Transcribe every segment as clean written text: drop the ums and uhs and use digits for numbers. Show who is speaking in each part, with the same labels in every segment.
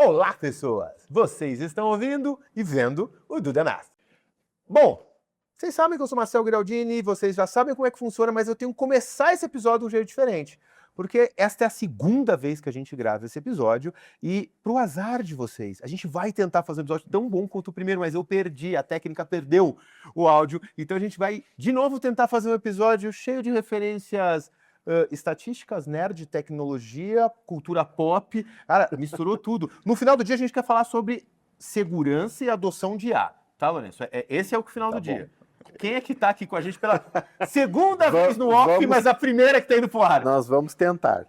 Speaker 1: Olá, pessoas! Vocês estão ouvindo e vendo o Do The Math. Bom, vocês sabem que eu sou Marcel Giraldini, vocês já sabem como é que funciona, mas eu tenho que começar esse episódio de um jeito diferente. Porque esta é a segunda vez que a gente grava esse episódio e, pro azar de vocês, a gente vai tentar fazer um episódio tão bom quanto o primeiro, mas eu perdi, a técnica perdeu o áudio. Então a gente vai, de novo, tentar fazer um episódio cheio de referências estatísticas, nerd, tecnologia, cultura pop. Cara, misturou tudo. No final do dia a gente quer falar sobre segurança e adoção de IA. Tá, Lourenço? Esse é o final do dia. Quem é que tá aqui com a gente pela segunda vez no off, mas a primeira que tá indo pro ar?
Speaker 2: Nós vamos tentar.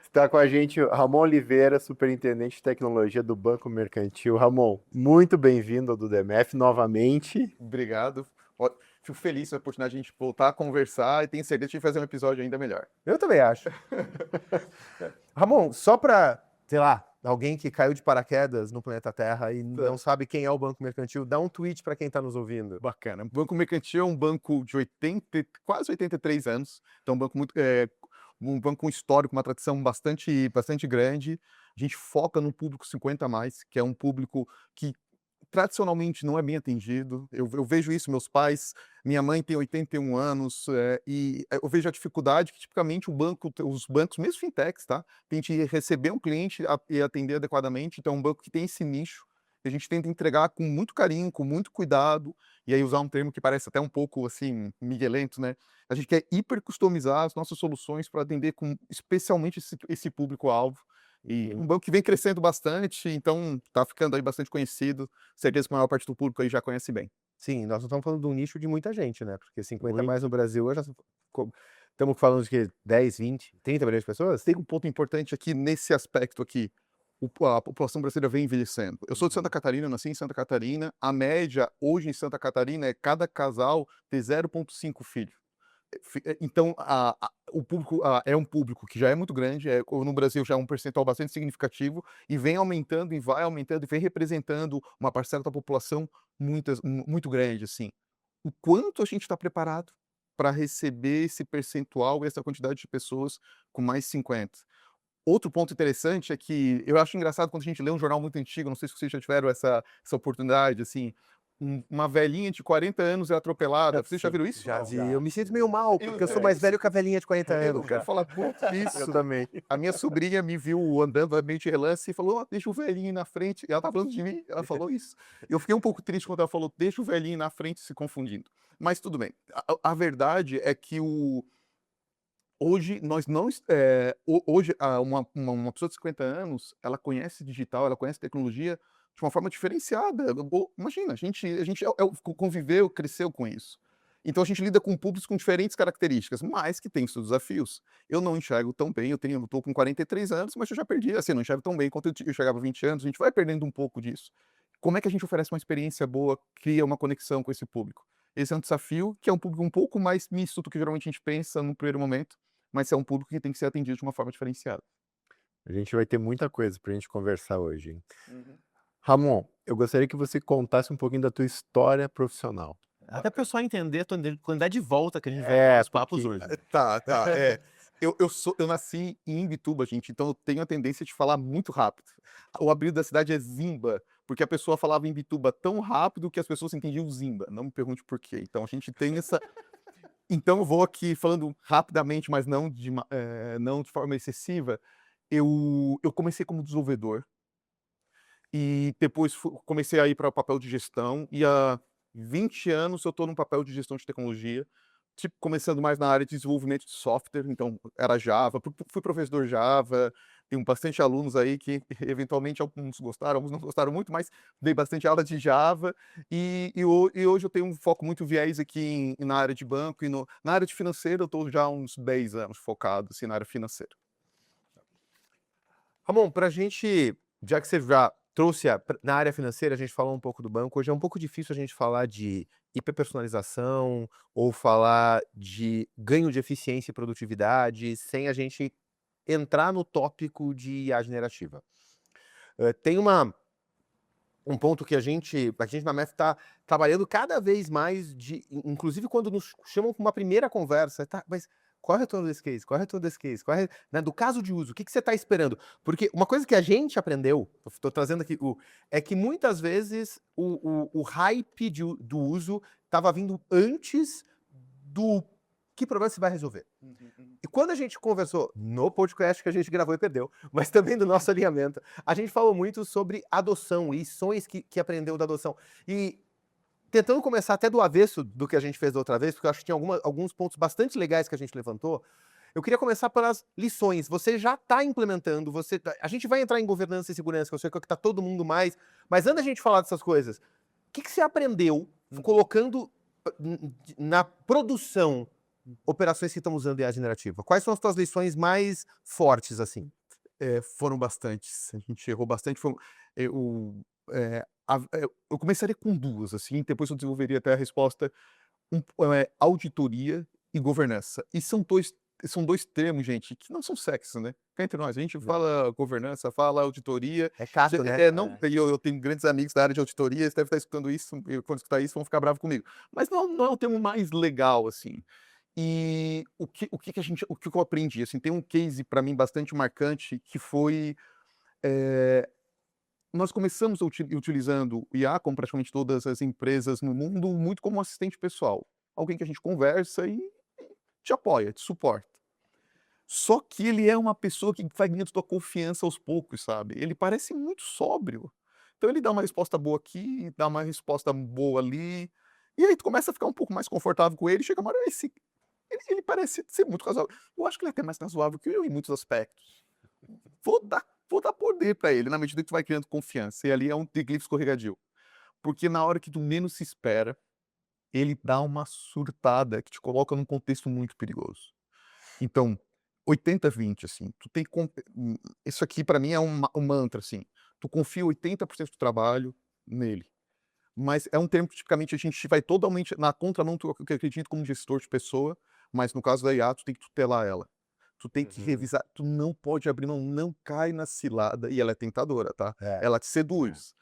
Speaker 2: Está com a gente o Ramon Oliveira, superintendente de tecnologia do Banco Mercantil. Ramon, muito bem-vindo ao do DMF novamente.
Speaker 3: Obrigado. Fico feliz com a oportunidade de a gente voltar a conversar e tenho certeza de fazer um episódio ainda melhor.
Speaker 1: Eu também acho. Ramon, só para, sei lá, alguém que caiu de paraquedas no planeta Terra e não sabe quem é o Banco Mercantil, dá um tweet para quem está nos ouvindo.
Speaker 3: Bacana. O Banco Mercantil é um banco de quase 83 anos. Então, um banco com histórico, uma tradição bastante grande. A gente foca no público 50 a mais, que é um público que tradicionalmente não é bem atendido. Eu vejo isso, meus pais, minha mãe tem 81 anos, e eu vejo a dificuldade que tipicamente os bancos, mesmo fintechs, tá, tem de receber um cliente e atender adequadamente. Então é um banco que tem esse nicho, que a gente tenta entregar com muito carinho, com muito cuidado, e aí usar um termo que parece até um pouco assim, miguelento, né? A gente quer hiper customizar as nossas soluções para atender especialmente esse público-alvo. E um banco que vem crescendo bastante, então está ficando aí bastante conhecido. Certeza que a maior parte do público aí já conhece bem.
Speaker 1: Sim, nós não estamos falando de um nicho de muita gente, né? Porque 50 mais no Brasil, hoje estamos falando de que 10, 20, 30 milhões de pessoas?
Speaker 3: Tem um ponto importante aqui nesse aspecto aqui. A população brasileira vem envelhecendo. Eu sou de Santa Catarina, nasci em Santa Catarina. A média hoje em Santa Catarina é cada casal ter 0,5 filhos. Então, o público é um público que já é muito grande, no Brasil já é um percentual bastante significativo, e vem aumentando, e vai aumentando, e vem representando uma parcela da população muito grande, assim. O quanto a gente está preparado para receber esse percentual, essa quantidade de pessoas com mais 50? Outro ponto interessante é que eu acho engraçado quando a gente lê um jornal muito antigo, não sei se vocês já tiveram essa oportunidade, assim, uma velhinha de 40 anos é atropelada. Vocês já viram isso?
Speaker 1: Já vi. Eu me sinto meio mal, porque eu sou mais velho que a velhinha de 40 anos.
Speaker 3: Eu quero falar muito disso.
Speaker 2: Eu também.
Speaker 3: A minha sobrinha me viu andando meio de relance e falou, deixa o velhinho na frente. E ela tá falando de mim, ela falou isso. Eu fiquei um pouco triste quando ela falou, deixa o velhinho na frente, se confundindo. Mas tudo bem. A verdade é que hoje nós não... hoje, uma pessoa de 50 anos, ela conhece digital, ela conhece tecnologia de uma forma diferenciada. Imagina, a gente conviveu, cresceu com isso. Então a gente lida com públicos com diferentes características, mas que tem seus desafios. Eu não enxergo tão bem, eu estou com 43 anos, mas eu já perdi, assim, não enxergo tão bem quanto eu enxergava 20 anos, a gente vai perdendo um pouco disso. Como é que a gente oferece uma experiência boa, cria uma conexão com esse público? Esse é um desafio, que é um público um pouco mais misto do que geralmente a gente pensa no primeiro momento, mas é um público que tem que ser atendido de uma forma diferenciada.
Speaker 2: A gente vai ter muita coisa para a gente conversar hoje, hein? Ramon, eu gostaria que você contasse um pouquinho da tua história profissional.
Speaker 1: Até para o pessoal entender a quantidade de volta que a gente vai dar nos papos hoje.
Speaker 3: Tá. Eu nasci em Imbituba, gente, então eu tenho a tendência de falar muito rápido. O apelido da cidade é Zimba, porque a pessoa falava Imbituba tão rápido que as pessoas entendiam Zimba. Não me pergunte por quê. Então a gente tem essa... Então eu vou aqui falando rapidamente, mas não de forma excessiva. Eu comecei como desenvolvedor e depois comecei a ir para o papel de gestão, e há 20 anos eu estou no papel de gestão de tecnologia, tipo, começando mais na área de desenvolvimento de software, então era Java, fui professor Java, tenho bastante alunos aí que eventualmente alguns gostaram, alguns não gostaram muito, mas dei bastante aula de Java, e hoje eu tenho um foco muito viés aqui na área de banco, e na área de financeiro eu estou já há uns 10 anos focado assim, na área financeira.
Speaker 1: Ramon, pra gente, já que você já trouxe na área financeira, a gente falou um pouco do banco, hoje é um pouco difícil a gente falar de hiperpersonalização ou falar de ganho de eficiência e produtividade sem a gente entrar no tópico de IA generativa. Tem um ponto que a gente na MEF está trabalhando cada vez mais, inclusive quando nos chamam para uma primeira conversa, tá, mas Qual é o retorno desse case? Qual é o retorno desse case? Né, do caso de uso, o que você está esperando? Porque uma coisa que a gente aprendeu, estou trazendo aqui, é que muitas vezes o hype do uso estava vindo antes do que problema você vai resolver. E quando a gente conversou no podcast que a gente gravou e perdeu, mas também do nosso alinhamento, a gente falou muito sobre adoção, lições que aprendeu da adoção. E tentando começar até do avesso do que a gente fez da outra vez, porque eu acho que tinha alguns pontos bastante legais que a gente levantou, eu queria começar pelas lições. Você já está implementando, a gente vai entrar em governança e segurança, que eu sei que está todo mundo mais, mas antes da gente falar dessas coisas, o que você aprendeu colocando na produção operações que estão usando IA generativa? Quais são as tuas lições mais fortes, assim?
Speaker 3: Foram bastantes. A gente errou bastante. Eu começaria com duas, assim, depois eu desenvolveria até a resposta. Auditoria e governança. E são dois termos, gente, que não são sexy, né? Cá entre nós, a gente fala governança, fala auditoria.
Speaker 1: É chato, né?
Speaker 3: Eu tenho grandes amigos da área de auditoria, eles devem estar escutando isso, e quando escutar isso vão ficar bravos comigo. Mas não é o termo mais legal, assim. E o que eu aprendi, assim, tem um case para mim bastante marcante que foi, nós começamos utilizando o IA, como praticamente todas as empresas no mundo, muito como um assistente pessoal. Alguém que a gente conversa e te apoia, te suporta. Só que ele é uma pessoa que vai ganhando tua confiança aos poucos, sabe? Ele parece muito sóbrio. Então ele dá uma resposta boa aqui, dá uma resposta boa ali, e aí tu começa a ficar um pouco mais confortável com ele, chega uma hora, ele parece ser muito razoável. Eu acho que ele é até mais razoável que eu em muitos aspectos. Vou dar poder pra ele, na medida que tu vai criando confiança, e ali é um declive escorregadio. Porque na hora que tu menos se espera, ele dá uma surtada que te coloca num contexto muito perigoso. Então, 80-20, assim, tu tem isso aqui pra mim é um mantra, assim, tu confia 80% do trabalho nele. Mas é um termo que tipicamente a gente vai totalmente na contramão do que eu acredito como gestor de pessoa, mas no caso da IA tu tem que tutelar ela. Tu tem que revisar, tu não pode abrir mão, não cai na cilada, e ela é tentadora, tá? Ela te seduz.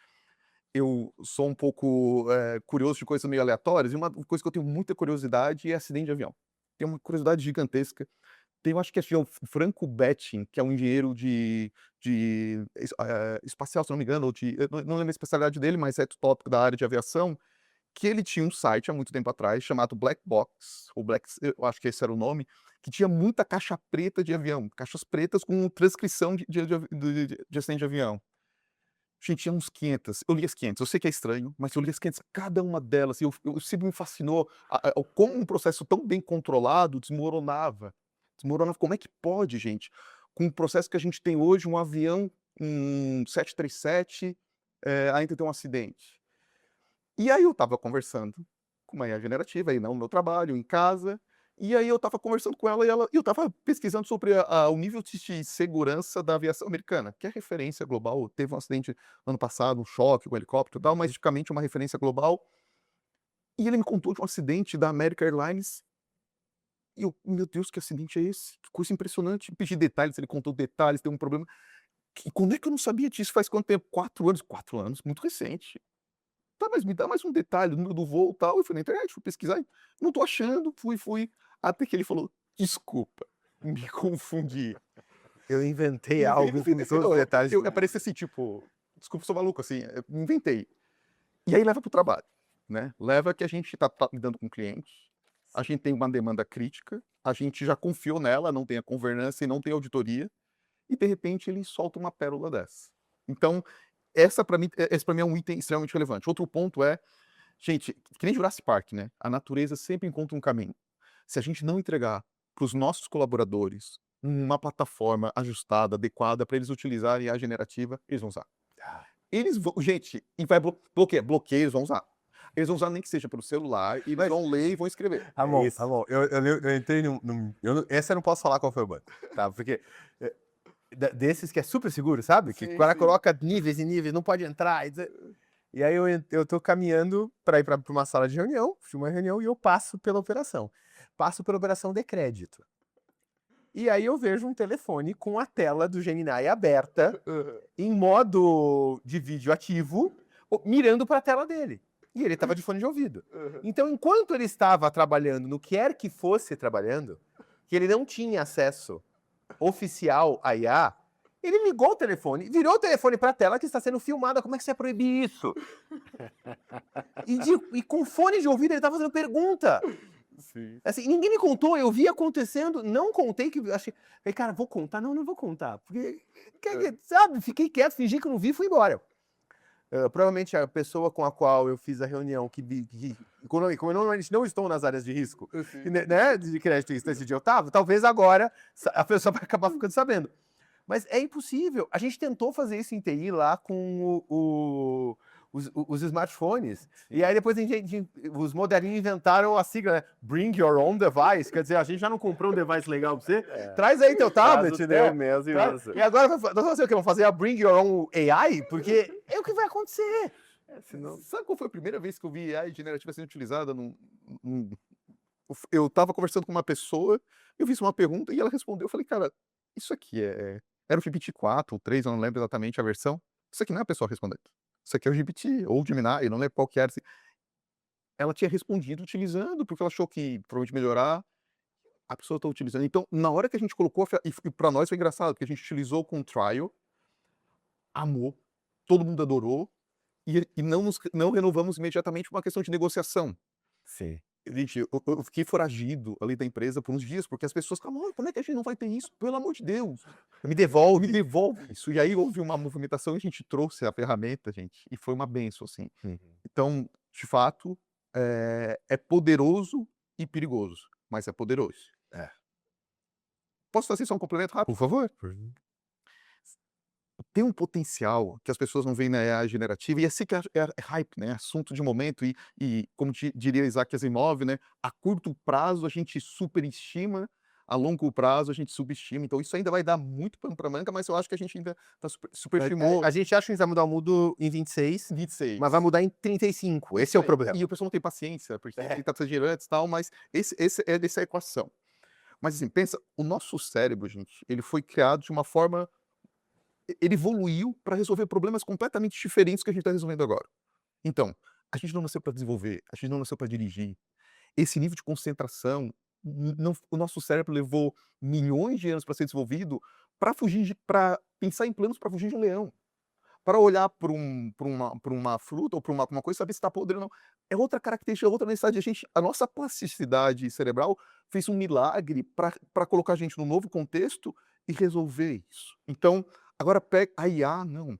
Speaker 3: Eu sou um pouco curioso de coisas meio aleatórias, e uma coisa que eu tenho muita curiosidade é acidente de avião. Tenho uma curiosidade gigantesca. Tem, eu acho que é o Franco Betting, que é um engenheiro espacial, se não me engano, ou eu não lembro a especialidade dele, mas é tópico da área de aviação, que ele tinha um site há muito tempo atrás chamado Black Box, ou eu acho que esse era o nome, que tinha muita caixa preta de avião, caixas pretas com transcrição de acidente de avião. Gente, tinha uns 500. Eu li as 500. Eu sei que é estranho, mas eu li as 500. Cada uma delas, eu sempre me fascinou como um processo tão bem controlado desmoronava. Desmoronava. Como é que pode, gente? Com o processo que a gente tem hoje, um avião, um 737, ainda tem um acidente. E aí eu estava conversando com uma IA generativa, aí não no meu trabalho, em casa, e aí eu estava conversando com ela e eu estava pesquisando sobre o nível de segurança da aviação americana, que é referência global. Teve um acidente ano passado, um choque com um helicóptero e tal, mas tipicamente uma referência global. E ele me contou de um acidente da American Airlines. E eu, meu Deus, que acidente é esse? Que coisa impressionante. Pedi detalhes, ele contou detalhes, tem um problema. Quando é que eu não sabia disso? Faz quanto tempo? 4 anos? 4 anos, muito recente. Tá, mas me dá mais um detalhe, o número do voo e tal. Eu fui na internet, fui pesquisar, não tô achando, fui. Até que ele falou, desculpa, me confundi.
Speaker 1: Eu inventei algo com todos os detalhes.
Speaker 3: Parecia assim, tipo, desculpa, sou maluco, assim, eu inventei. E aí leva pro trabalho, né? Leva que a gente tá lidando com clientes, a gente tem uma demanda crítica, a gente já confiou nela, não tem a governança e não tem auditoria, e de repente ele solta uma pérola dessa. Então, esse pra mim é um item extremamente relevante. Outro ponto é, gente, que nem Jurassic Park, né? A natureza sempre encontra um caminho. Se a gente não entregar para os nossos colaboradores uma plataforma ajustada, adequada para eles utilizarem a generativa, eles vão usar. Eles vão, gente, e vai bloqueio, eles vão usar. Eles vão usar nem que seja pelo celular, e eles vão ler e vão escrever.
Speaker 1: Tá bom. Eu entrei essa eu não posso falar qual foi o banco, tá? Porque desses que é super seguro, sabe? Que o cara coloca níveis e níveis, não pode entrar. E aí eu tô caminhando para ir para uma sala de reunião, uma reunião, e eu passo pela operação. Passo pela operação de crédito. E aí eu vejo um telefone com a tela do Gemini aberta, em modo de vídeo ativo, mirando para a tela dele. E ele estava de fone de ouvido. Então, enquanto ele estava trabalhando no que quer que fosse trabalhando, que ele não tinha acesso oficial à IA, ele ligou o telefone, virou o telefone para a tela que está sendo filmada. Como é que você vai proibir isso? E com fone de ouvido ele estava fazendo pergunta.
Speaker 2: Sim.
Speaker 1: Assim, ninguém me contou, eu vi acontecendo, não contei que achei, falei, cara, vou contar, não vou contar, porque sabe, fiquei quieto, fingi que não vi, e fui embora. Provavelmente a pessoa com a qual eu fiz a reunião, como eu normalmente não estou nas áreas de risco, né, de crédito esse dia eu tava, talvez agora a pessoa vai acabar ficando sabendo. Mas é impossível. A gente tentou fazer isso em TI lá com os smartphones. E aí depois os modelinhos inventaram a sigla, né? Bring your own device. Quer dizer, a gente já não comprou um device legal pra você? Traz aí teu tablet,
Speaker 2: Traz o
Speaker 1: né?
Speaker 2: teu mesmo e usa.
Speaker 1: E agora nós vamos fazer o quê? Vamos fazer a Bring Your Own AI? Porque é o que vai acontecer.
Speaker 3: Sabe qual foi a primeira vez que eu vi AI generativa sendo utilizada eu estava conversando com uma pessoa, eu fiz uma pergunta e ela respondeu, eu falei, cara, isso aqui era o GPT-4 ou 3, eu não lembro exatamente a versão. Isso aqui não é a pessoa respondendo. Isso aqui é o GPT ou o Gemini, eu não lembro qual que era. Ela tinha respondido utilizando, porque ela achou que provavelmente melhorar, a pessoa está utilizando. Então, na hora que a gente colocou, e para nós foi engraçado, porque a gente utilizou com trial, amou, todo mundo adorou, e não renovamos imediatamente por uma questão de negociação.
Speaker 1: Sim.
Speaker 3: Gente, eu fiquei foragido ali da empresa por uns dias, porque as pessoas ficavam, "Olha, como é que a gente não vai ter isso? Pelo amor de Deus, me devolve isso." E aí houve uma movimentação e a gente trouxe a ferramenta, gente, e foi uma benção, assim. Então, de fato, é poderoso e perigoso, mas é poderoso. Posso fazer só um complemento rápido?
Speaker 1: Por favor.
Speaker 3: Tem um potencial que as pessoas não veem na AI generativa, e assim que é hype, né? Assunto de momento, e como diria Isaac Asimov, né? A curto prazo a gente superestima, a longo prazo a gente subestima. Então isso ainda vai dar muito pano para manga, mas eu acho que a gente ainda superestimou.
Speaker 1: A gente acha que vai mudar o mundo em 26,
Speaker 3: 26.
Speaker 1: mas vai mudar em 35. Esse é o problema.
Speaker 3: E o pessoal não tem paciência, porque tem que estar dinheiro antes e tal, mas esse é dessa equação. Mas assim, pensa, o nosso cérebro, gente, ele foi criado de uma forma. Ele evoluiu para resolver problemas completamente diferentes que a gente está resolvendo agora. Então, a gente não nasceu para desenvolver, a gente não nasceu para dirigir. Esse nível de concentração, o nosso cérebro levou milhões de anos para ser desenvolvido para pensar em planos para fugir de um leão. Para olhar para uma fruta ou para uma coisa e saber se está podre ou não. É outra característica, outra necessidade. A nossa plasticidade cerebral fez um milagre para colocar a gente num novo contexto e resolver isso. Então, agora pega a IA, não.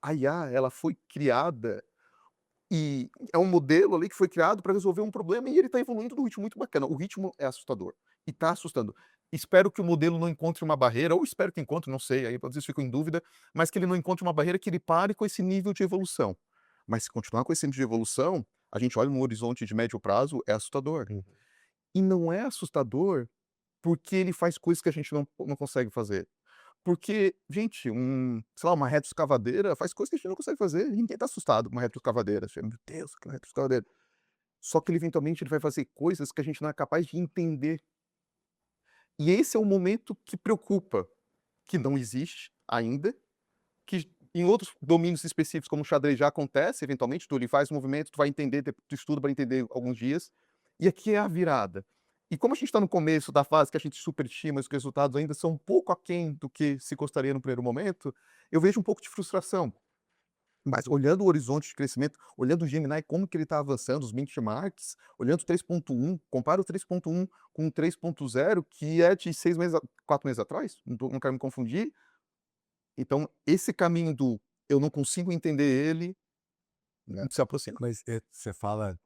Speaker 3: A IA, ela foi criada e é um modelo ali que foi criado para resolver um problema, e ele está evoluindo num ritmo muito bacana. O ritmo é assustador e está assustando. Espero que o modelo não encontre uma barreira, ou espero que encontre, não sei, aí às vezes fico em dúvida, mas que ele não encontre uma barreira, que ele pare com esse nível de evolução. Mas se continuar com esse nível de evolução, a gente olha no horizonte de médio prazo, é assustador. E não é assustador porque ele faz coisas que a gente não consegue fazer. Porque, gente, sei lá, uma retroescavadeira faz coisas que a gente não consegue fazer. Ninguém está assustado com uma retroescavadeira. Meu Deus, que retroescavadeira. Só que ele, eventualmente, ele vai fazer coisas que a gente não é capaz de entender. E esse é o momento que preocupa, que não existe ainda, que em outros domínios específicos, como o xadrez, já acontece, eventualmente, ele faz um movimento, tu vai entender, tu estuda para entender alguns dias, e aqui é a virada. E como a gente está no começo da fase que a gente superestima, os resultados ainda são um pouco aquém do que se gostaria no primeiro momento, eu vejo um pouco de frustração. Mas olhando o horizonte de crescimento, olhando o Gemini, como que ele está avançando, os benchmarks, olhando o 3.1, compara o 3.1 com o 3.0, que é de 4 meses atrás, não quero me confundir. Então, esse caminho do eu não consigo entender ele, se aproxima.
Speaker 1: Mas você fala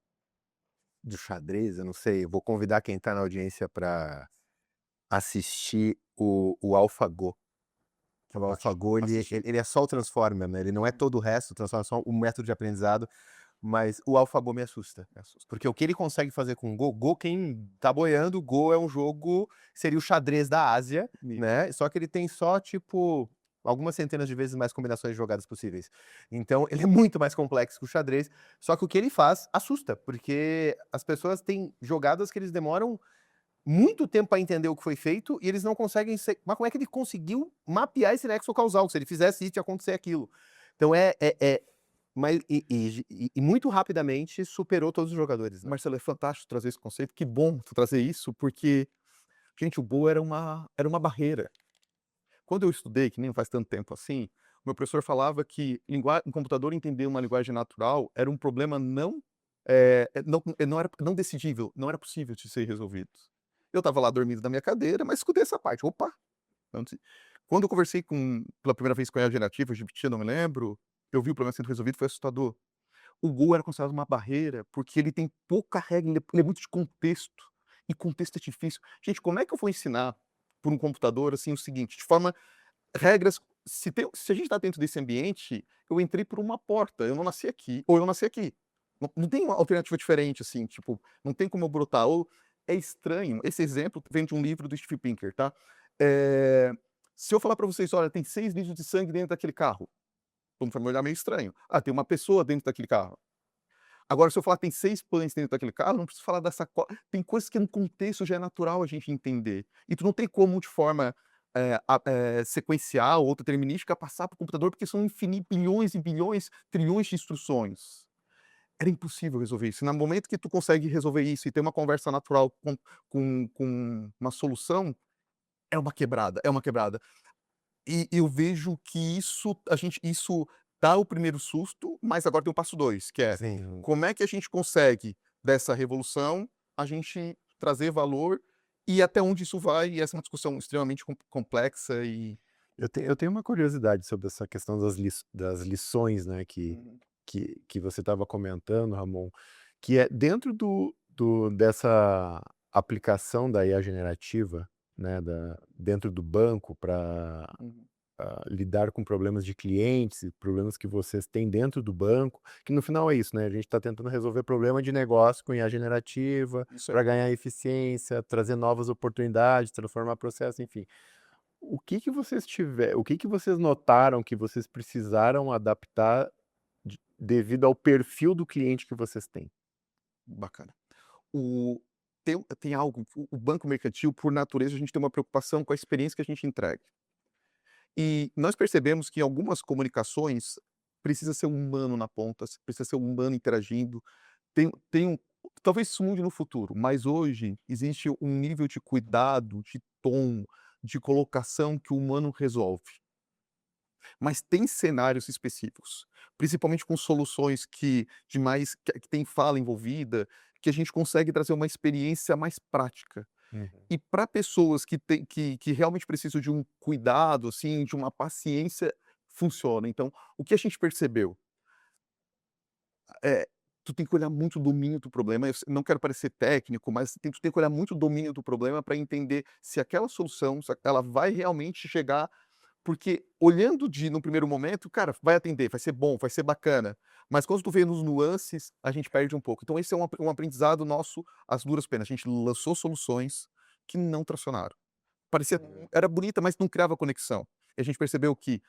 Speaker 1: do xadrez, eu não sei, eu vou convidar quem está na audiência para assistir o AlphaGo. O AlphaGo, ele é só o Transformer, né? Ele não é todo o resto, o Transformer é só um método de aprendizado, mas o AlphaGo me assusta. Porque o que ele consegue fazer com o Go, quem tá boiando, o Go é um jogo, seria o xadrez da Ásia, né? Só que ele tem só, tipo, algumas centenas de vezes mais combinações de jogadas possíveis. Então, ele é muito mais complexo que o xadrez, só que o que ele faz assusta, porque as pessoas têm jogadas que eles demoram muito tempo para entender o que foi feito e eles não conseguem ser. Mas como é que ele conseguiu mapear esse nexo causal? Se ele fizesse isso, ia acontecer aquilo. Então mas, e muito rapidamente superou todos os jogadores. Né?
Speaker 3: Marcelo, é fantástico trazer esse conceito. Que bom tu trazer isso, porque, Gente, o Go era uma barreira. Quando eu estudei, que nem faz tanto tempo assim, o meu professor falava que um computador entender uma linguagem natural era um problema não decidível, não era possível de ser resolvido. Eu estava lá dormindo na minha cadeira, mas escutei essa parte. Opa! Antes- Quando eu conversei pela primeira vez com a IA generativa, GPT, eu não me lembro, eu vi o problema sendo resolvido, foi assustador. O Go era considerado uma barreira, porque ele tem pouca regra, ele é muito de contexto, e contexto é difícil. Gente, como é que eu vou ensinar por um computador, assim, o seguinte, de forma regras se a gente está dentro desse ambiente, eu entrei por uma porta, eu não nasci aqui, ou eu nasci aqui. Não tem uma alternativa diferente, assim, tipo, não tem como eu brotar, ou é estranho. Esse exemplo vem de um livro do Steve Pinker, tá? Eh, Se eu falar para vocês: "Olha, tem 6 litros de sangue dentro daquele carro", todo mundo vai me olhar meio estranho. "Ah, tem uma pessoa dentro daquele carro". Agora, se eu falar: "Tem 6 pães dentro daquele carro", não preciso falar dessa tem coisas que no contexto já é natural a gente entender. E tu não tem como de forma, sequencial ou determinística passar para o computador, porque são bilhões e bilhões, trilhões de instruções. Era impossível resolver isso. No momento que tu consegue resolver isso e ter uma conversa natural com uma solução, é uma quebrada, é uma quebrada. E eu vejo que isso dá o primeiro susto, mas agora tem o passo 2, que é:
Speaker 1: Sim.
Speaker 3: como é que a gente consegue, dessa revolução, a gente trazer valor e até onde isso vai? E essa é uma discussão extremamente complexa e
Speaker 2: Eu tenho uma curiosidade sobre essa questão das lições, né, que
Speaker 3: Uhum,
Speaker 2: que você estava comentando, Ramon, que é dentro dessa aplicação da IA generativa, né, dentro do banco para
Speaker 3: uhum.
Speaker 2: lidar com problemas de clientes e problemas que vocês têm dentro do banco, que no final é isso, né, a gente está tentando resolver problema de negócio com IA generativa,
Speaker 3: Isso
Speaker 2: para
Speaker 3: aí.
Speaker 2: ganhar eficiência, trazer novas oportunidades, transformar processo, enfim. O que que vocês notaram que vocês precisaram adaptar devido ao perfil do cliente que vocês têm?
Speaker 3: Bacana. O tem algo o banco mercantil, por natureza, a gente tem uma preocupação com a experiência que a gente entrega. E nós percebemos que em algumas comunicações precisa ser um humano na ponta, precisa ser um humano interagindo. Tem um talvez isso mude no futuro, mas hoje existe um nível de cuidado, de tom, de colocação que o humano resolve. Mas tem cenários específicos, principalmente com soluções que tem fala envolvida, que a gente consegue trazer uma experiência mais prática.
Speaker 2: Uhum.
Speaker 3: E para pessoas que realmente precisam de um cuidado, assim, de uma paciência, funciona. Então, o que a gente percebeu? É, tu tem que olhar muito o domínio do problema. Não quero parecer técnico, mas tu tem que olhar muito o domínio do problema para entender se aquela solução, se ela vai realmente chegar, porque olhando no primeiro momento, cara, vai atender, vai ser bom, vai ser bacana. Mas quando tu vê nos nuances, a gente perde um pouco. Então esse é um aprendizado nosso às duras penas. A gente lançou soluções que não tracionaram. Parecia era bonita, mas não criava conexão. E a gente percebeu que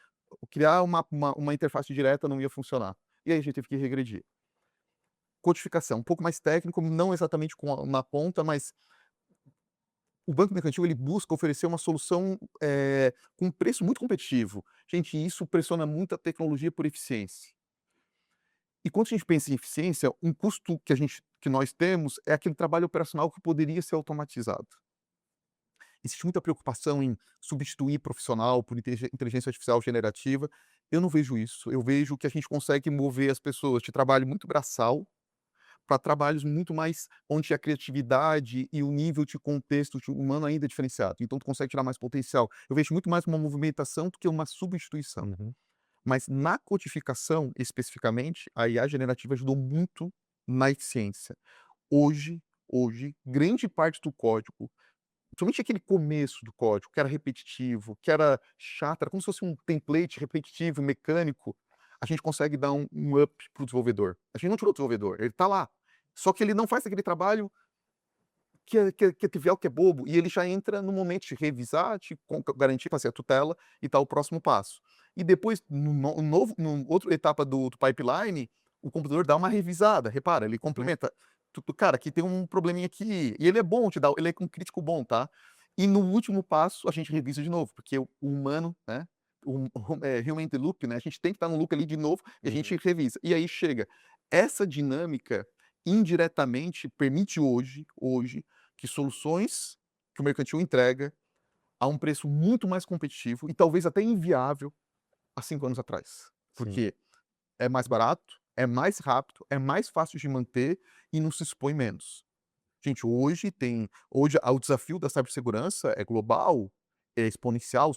Speaker 3: criar uma interface direta não ia funcionar. E aí a gente teve que regredir. Codificação, um pouco mais técnico, não exatamente na ponta, mas o banco mercantil ele busca oferecer uma solução, com um preço muito competitivo. Gente, isso pressiona muito a tecnologia por eficiência. E quando a gente pensa em eficiência, um custo que nós temos é aquele trabalho operacional que poderia ser automatizado. Existe muita preocupação em substituir profissional por inteligência artificial generativa. Eu não vejo isso. Eu vejo que a gente consegue mover as pessoas de trabalho muito braçal para trabalhos muito mais onde a criatividade e o nível de contexto humano ainda é diferenciado. Então tu consegue tirar mais potencial. Eu vejo muito mais uma movimentação do que uma substituição.
Speaker 2: Uhum.
Speaker 3: Mas na codificação, especificamente, a IA generativa ajudou muito na eficiência. Hoje, grande parte do código, principalmente aquele começo do código, que era repetitivo, que era chato, era como se fosse um template repetitivo, mecânico, a gente consegue dar um up para o desenvolvedor. A gente não tirou o desenvolvedor, ele está lá. Só que ele não faz aquele trabalho que é trivial, que é bobo, e ele já entra no momento de revisar, de garantir, fazer a tutela e tal, o próximo passo. E depois, no outra etapa do pipeline, o computador dá uma revisada, repara, ele complementa. Cara, aqui tem um probleminha aqui, e ele é bom, ele é um crítico bom, tá? E no último passo, a gente revisa de novo, porque o humano, né, human in the loop, né, a gente tem que estar no loop ali de novo, e a gente revisa. E aí chega. Essa dinâmica, indiretamente, permite hoje que soluções que o mercantil entrega a um preço muito mais competitivo e talvez até inviável há 5 anos atrás. Porque é mais barato, é mais rápido, é mais fácil de manter e não se expõe menos. Gente, hoje o desafio da cibersegurança é global, é exponencial,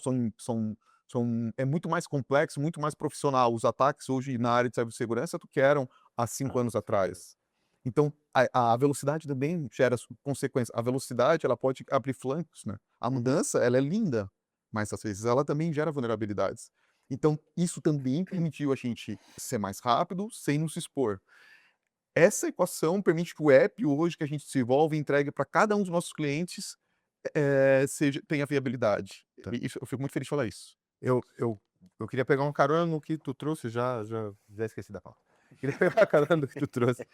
Speaker 3: é muito mais complexo, muito mais profissional os ataques hoje na área de cibersegurança do que eram há 5 anos atrás. Então, a velocidade também gera consequências. A velocidade, ela pode abrir flancos, né? A mudança, ela é linda, mas às vezes ela também gera vulnerabilidades. Então, isso também permitiu a gente ser mais rápido, sem nos expor. Essa equação permite que o app hoje que a gente desenvolve e entregue para cada um dos nossos clientes tenha viabilidade.
Speaker 2: Tá.
Speaker 3: E eu fico muito feliz de falar isso.
Speaker 2: Eu queria pegar uma carona no que tu trouxe, já esqueci da pauta. Queria pegar uma carona no que tu trouxe,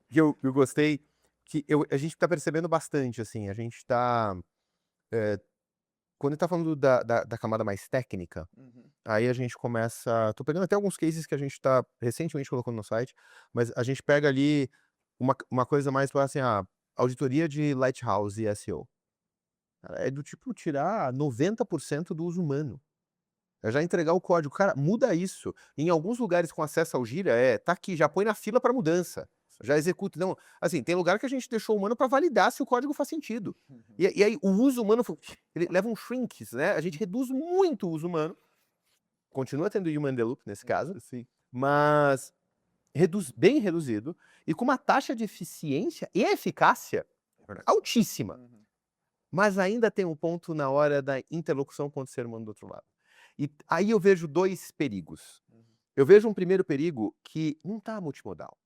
Speaker 2: que eu gostei, que a gente tá percebendo bastante, assim, a gente tá... quando a gente tá falando da camada mais técnica, aí a gente começa... Tô pegando até alguns cases que a gente tá recentemente colocando no site, mas a gente pega ali uma coisa mais para assim, auditoria de Lighthouse e SEO. É do tipo tirar 90% do uso humano. É já entregar o código. Cara, muda isso. Em alguns lugares com acesso ao Gira, tá aqui, já põe na fila para mudança. Já executa. Não, assim, tem lugar que a gente deixou o humano para validar se o código faz sentido. E aí o uso humano, ele leva um shrinks, né? A gente reduz muito o uso humano. Continua tendo human in the loop nesse caso,
Speaker 3: Sim.
Speaker 2: mas bem reduzido e com uma taxa de eficiência e eficácia altíssima. Mas ainda tem um ponto na hora da interlocução com o ser humano do outro lado. E aí eu vejo 2 perigos. Eu vejo um primeiro perigo que não está multimodal.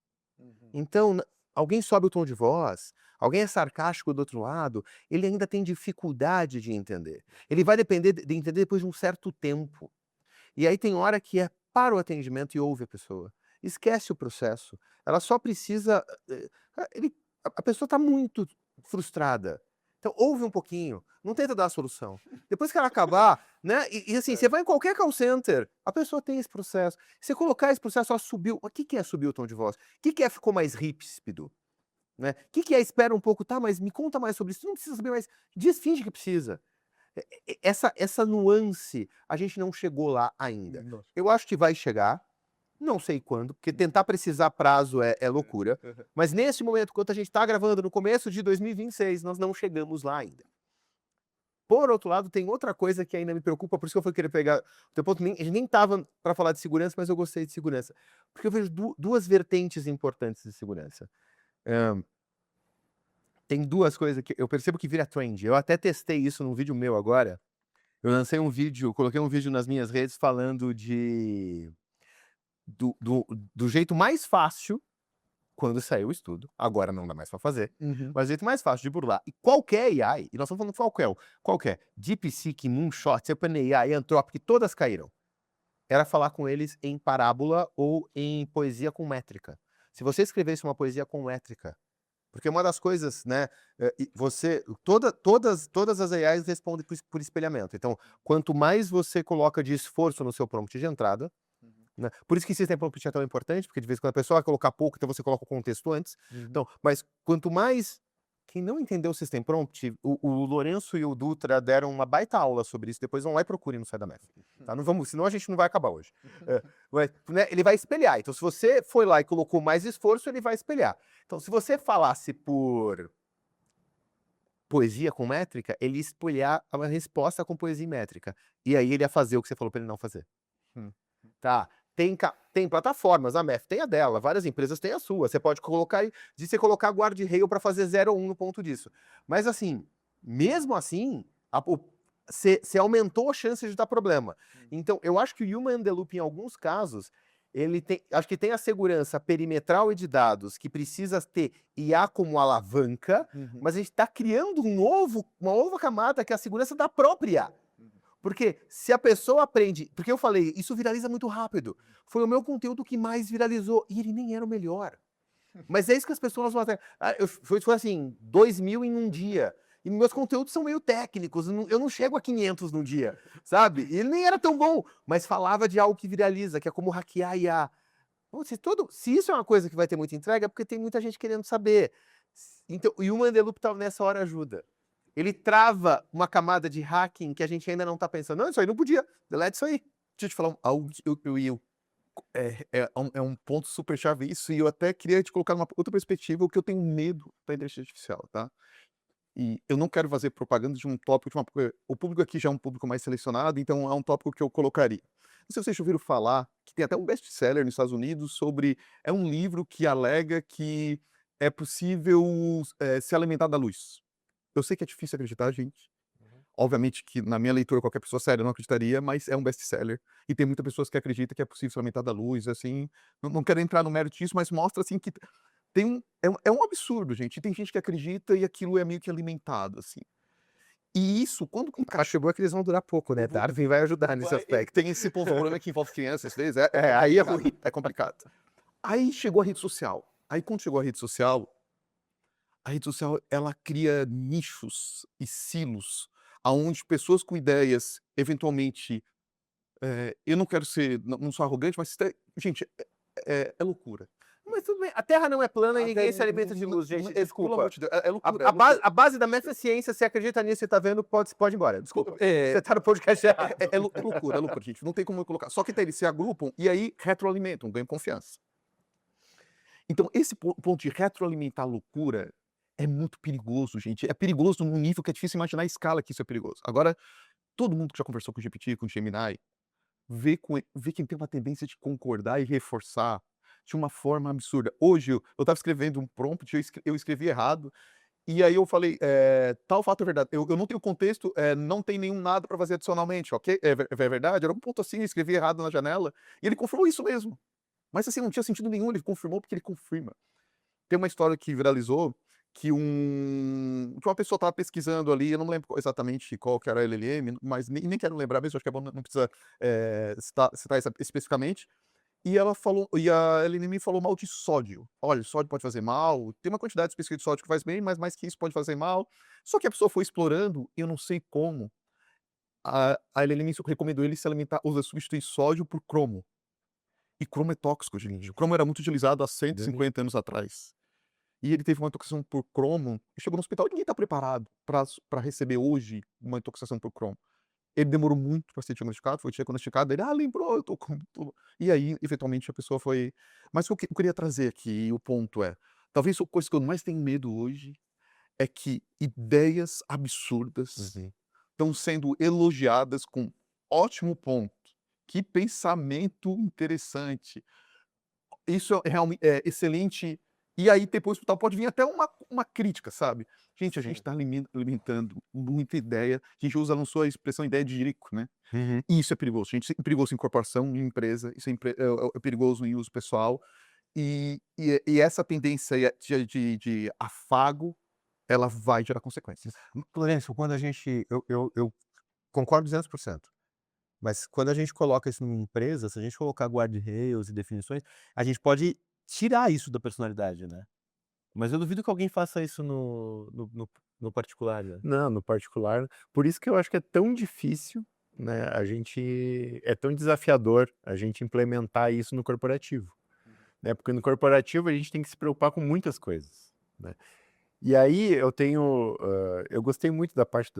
Speaker 2: Então, alguém sobe o tom de voz, alguém é sarcástico do outro lado, ele ainda tem dificuldade de entender. Ele vai depender de entender depois de um certo tempo. E aí tem hora que é para o atendimento e ouve a pessoa. Esquece o processo. Ela só precisa... a pessoa está muito frustrada. Então, ouve um pouquinho, não tenta dar a solução. Depois que ela acabar, né? E assim, você vai em qualquer call center, a pessoa tem esse processo. Você colocar esse processo, subiu. O que é subir o tom de voz? O que é ficou mais ríspido? Né? O que é espera um pouco, tá? Mas me conta mais sobre isso. Você não precisa saber mais. Finge que precisa. Essa nuance, a gente não chegou lá ainda. Eu acho que vai chegar. Não sei quando, porque tentar precisar prazo é loucura. Mas nesse momento, enquanto a gente está gravando no começo de 2026, nós não chegamos lá ainda. Por outro lado, tem outra coisa que ainda me preocupa, por isso que eu fui querer pegar... A gente nem estava para falar de segurança, mas eu gostei de segurança. Porque eu vejo 2 vertentes importantes de segurança. Tem 2 coisas que eu percebo que vira trend. Eu até testei isso num vídeo meu agora. Eu lancei um vídeo, coloquei um vídeo nas minhas redes falando do jeito mais fácil, quando saiu o estudo, agora não dá mais para fazer, mas o jeito mais fácil de burlar, e qualquer AI, e nós estamos falando qualquer, DeepSeek, Moonshot, OpenAI, Anthropic, todas caíram, era falar com eles em parábola ou em poesia com métrica. Se você escrevesse uma poesia com métrica, porque uma das coisas, né, todas as AIs respondem por espelhamento, então, quanto mais você coloca de esforço no seu prompt de entrada, né? Por isso que System Prompt é tão importante, porque de vez em quando a pessoa vai colocar pouco, então você coloca o contexto antes. Então, mas quanto mais... Quem não entendeu o System Prompt, o Lourenço e o Dutra deram uma baita aula sobre isso, depois vão lá e procurem no site da MEF. Tá? Não vamos, senão a gente não vai acabar hoje. Mas, né, ele vai espelhar. Então, se você foi lá e colocou mais esforço, ele vai espelhar. Então, se você falasse por poesia com métrica, ele ia espelhar a resposta com poesia métrica. E aí ele ia fazer o que você falou para ele não fazer. Tá? Tem plataformas, a MEF tem a dela, várias empresas têm a sua. Você pode colocar guardrail para fazer 0 ou 1 no ponto disso. Mas assim, mesmo assim, você aumentou a chance de dar problema. Então, eu acho que o Human in the Loop, em alguns casos, acho que tem a segurança perimetral e de dados que precisa ter IA como alavanca, mas a gente está criando uma nova camada que é a segurança da própria IA. Porque se a pessoa aprende... Porque eu falei, isso viraliza muito rápido. Foi o meu conteúdo que mais viralizou. E ele nem era o melhor. Mas é isso que as pessoas vão até... Foi assim, 2.000 em um dia. E meus conteúdos são meio técnicos. Eu não chego a 500 num dia, sabe? E ele nem era tão bom. Mas falava de algo que viraliza, que é como hackear IA. Se isso é uma coisa que vai ter muita entrega, é porque tem muita gente querendo saber. Então, o Human in the Loop nessa hora ajuda. ele trava uma camada de hacking que a gente ainda não tá pensando. Não, isso aí não podia. Delete isso aí.
Speaker 3: Deixa eu te falar algo que é um ponto super chave isso, e eu até queria te colocar numa outra perspectiva, o que eu tenho medo da inteligência artificial, tá? E eu não quero fazer propaganda de um tópico, o público aqui já é um público mais selecionado, então é um tópico que eu colocaria. Não sei se vocês já ouviram falar, que tem até um best-seller nos Estados Unidos sobre, é um livro que alega que é possível se alimentar da luz. Eu sei que é difícil acreditar, gente. Obviamente que na minha leitura qualquer pessoa séria não acreditaria, mas é um best-seller. E tem muitas pessoas que acreditam que é possível se alimentar da luz, assim. Não quero entrar no mérito disso, mas mostra, assim, que é um absurdo, gente. E tem gente que acredita e aquilo é meio que alimentado, assim. E isso, quando
Speaker 2: O cara chegou que eles vão durar pouco, né? Darwin vai ajudar nesse aspecto.
Speaker 3: tem esse ponto, o problema é que envolve crianças, às vezes,
Speaker 2: Aí é ruim.
Speaker 3: é complicado. Aí chegou a rede social. Aí quando chegou a rede social, ela cria nichos e silos, aonde pessoas com ideias, eventualmente, eu não quero ser, não sou arrogante, mas, gente, é loucura.
Speaker 2: Mas tudo bem, a Terra não é plana e ninguém se alimenta de luz, gente.
Speaker 3: Pelo
Speaker 2: Desculpa.
Speaker 3: amor de Deus, é loucura.
Speaker 2: A base da meta-ciência, você acredita nisso e tá vendo, pode ir embora. Desculpa. Você tá no podcast errado.
Speaker 3: É loucura, gente. Não tem como eu colocar. Só que eles se agrupam e aí retroalimentam, ganham confiança. Então, esse ponto de retroalimentar a loucura é muito perigoso, gente. É perigoso num nível que é difícil imaginar a escala que isso é perigoso. Agora, todo mundo que já conversou com o GPT, com o Gemini, vê quem tem uma tendência de concordar e reforçar de uma forma absurda. Hoje, eu estava escrevendo um prompt, eu escrevi errado, e aí eu falei, tal fato é verdade. Eu não tenho contexto, não tem nenhum nada para fazer adicionalmente, ok? É verdade? Era um ponto assim, eu escrevi errado na janela, e ele confirmou isso mesmo. Mas assim, não tinha sentido nenhum, ele confirmou porque ele confirma. Tem uma história que viralizou, que uma pessoa estava pesquisando ali, eu não lembro exatamente qual que era a LLM, mas nem quero lembrar mesmo, acho que é bom, não precisa citar especificamente. E ela falou, e a LLM falou mal de sódio. Olha, sódio pode fazer mal, tem uma quantidade específica de sódio que faz bem, mas mais que isso pode fazer mal. Só que a pessoa foi explorando, eu não sei como, a LLM recomendou ele se alimentar, substituir sódio por cromo. E cromo é tóxico, gente. O cromo era muito utilizado há 150 anos atrás. E ele teve uma intoxicação por cromo e chegou no hospital. Ninguém está preparado para receber hoje uma intoxicação por cromo. Ele demorou muito para ser diagnosticado, foi diagnosticado, ele, lembrou, eu tô com... E aí, eventualmente, a pessoa foi... Mas o que eu queria trazer aqui, o ponto é, talvez a coisa que eu mais tenho medo hoje é que ideias absurdas estão sendo elogiadas com ótimo ponto. Que pensamento interessante. Isso realmente é excelente. E aí, depois, pode vir até uma crítica, sabe? Gente, a gente está alimentando muita ideia. A gente lançou a expressão ideia de jirico, né? E isso é perigoso, gente. É perigoso em corporação, em empresa. Isso é perigoso em uso pessoal. E essa tendência de afago, ela vai gerar consequências.
Speaker 2: Lourenço, quando a gente... Eu concordo 200%. Mas quando a gente coloca isso numa empresa, se a gente colocar guardrails e definições, a gente pode tirar isso da personalidade, né? Mas eu duvido que alguém faça isso no particular, né?
Speaker 4: Não, no particular. Por isso que eu acho que é tão difícil, né? É tão desafiador a gente implementar isso no corporativo, né? Porque no corporativo a gente tem que se preocupar com muitas coisas, né? E aí eu gostei muito da parte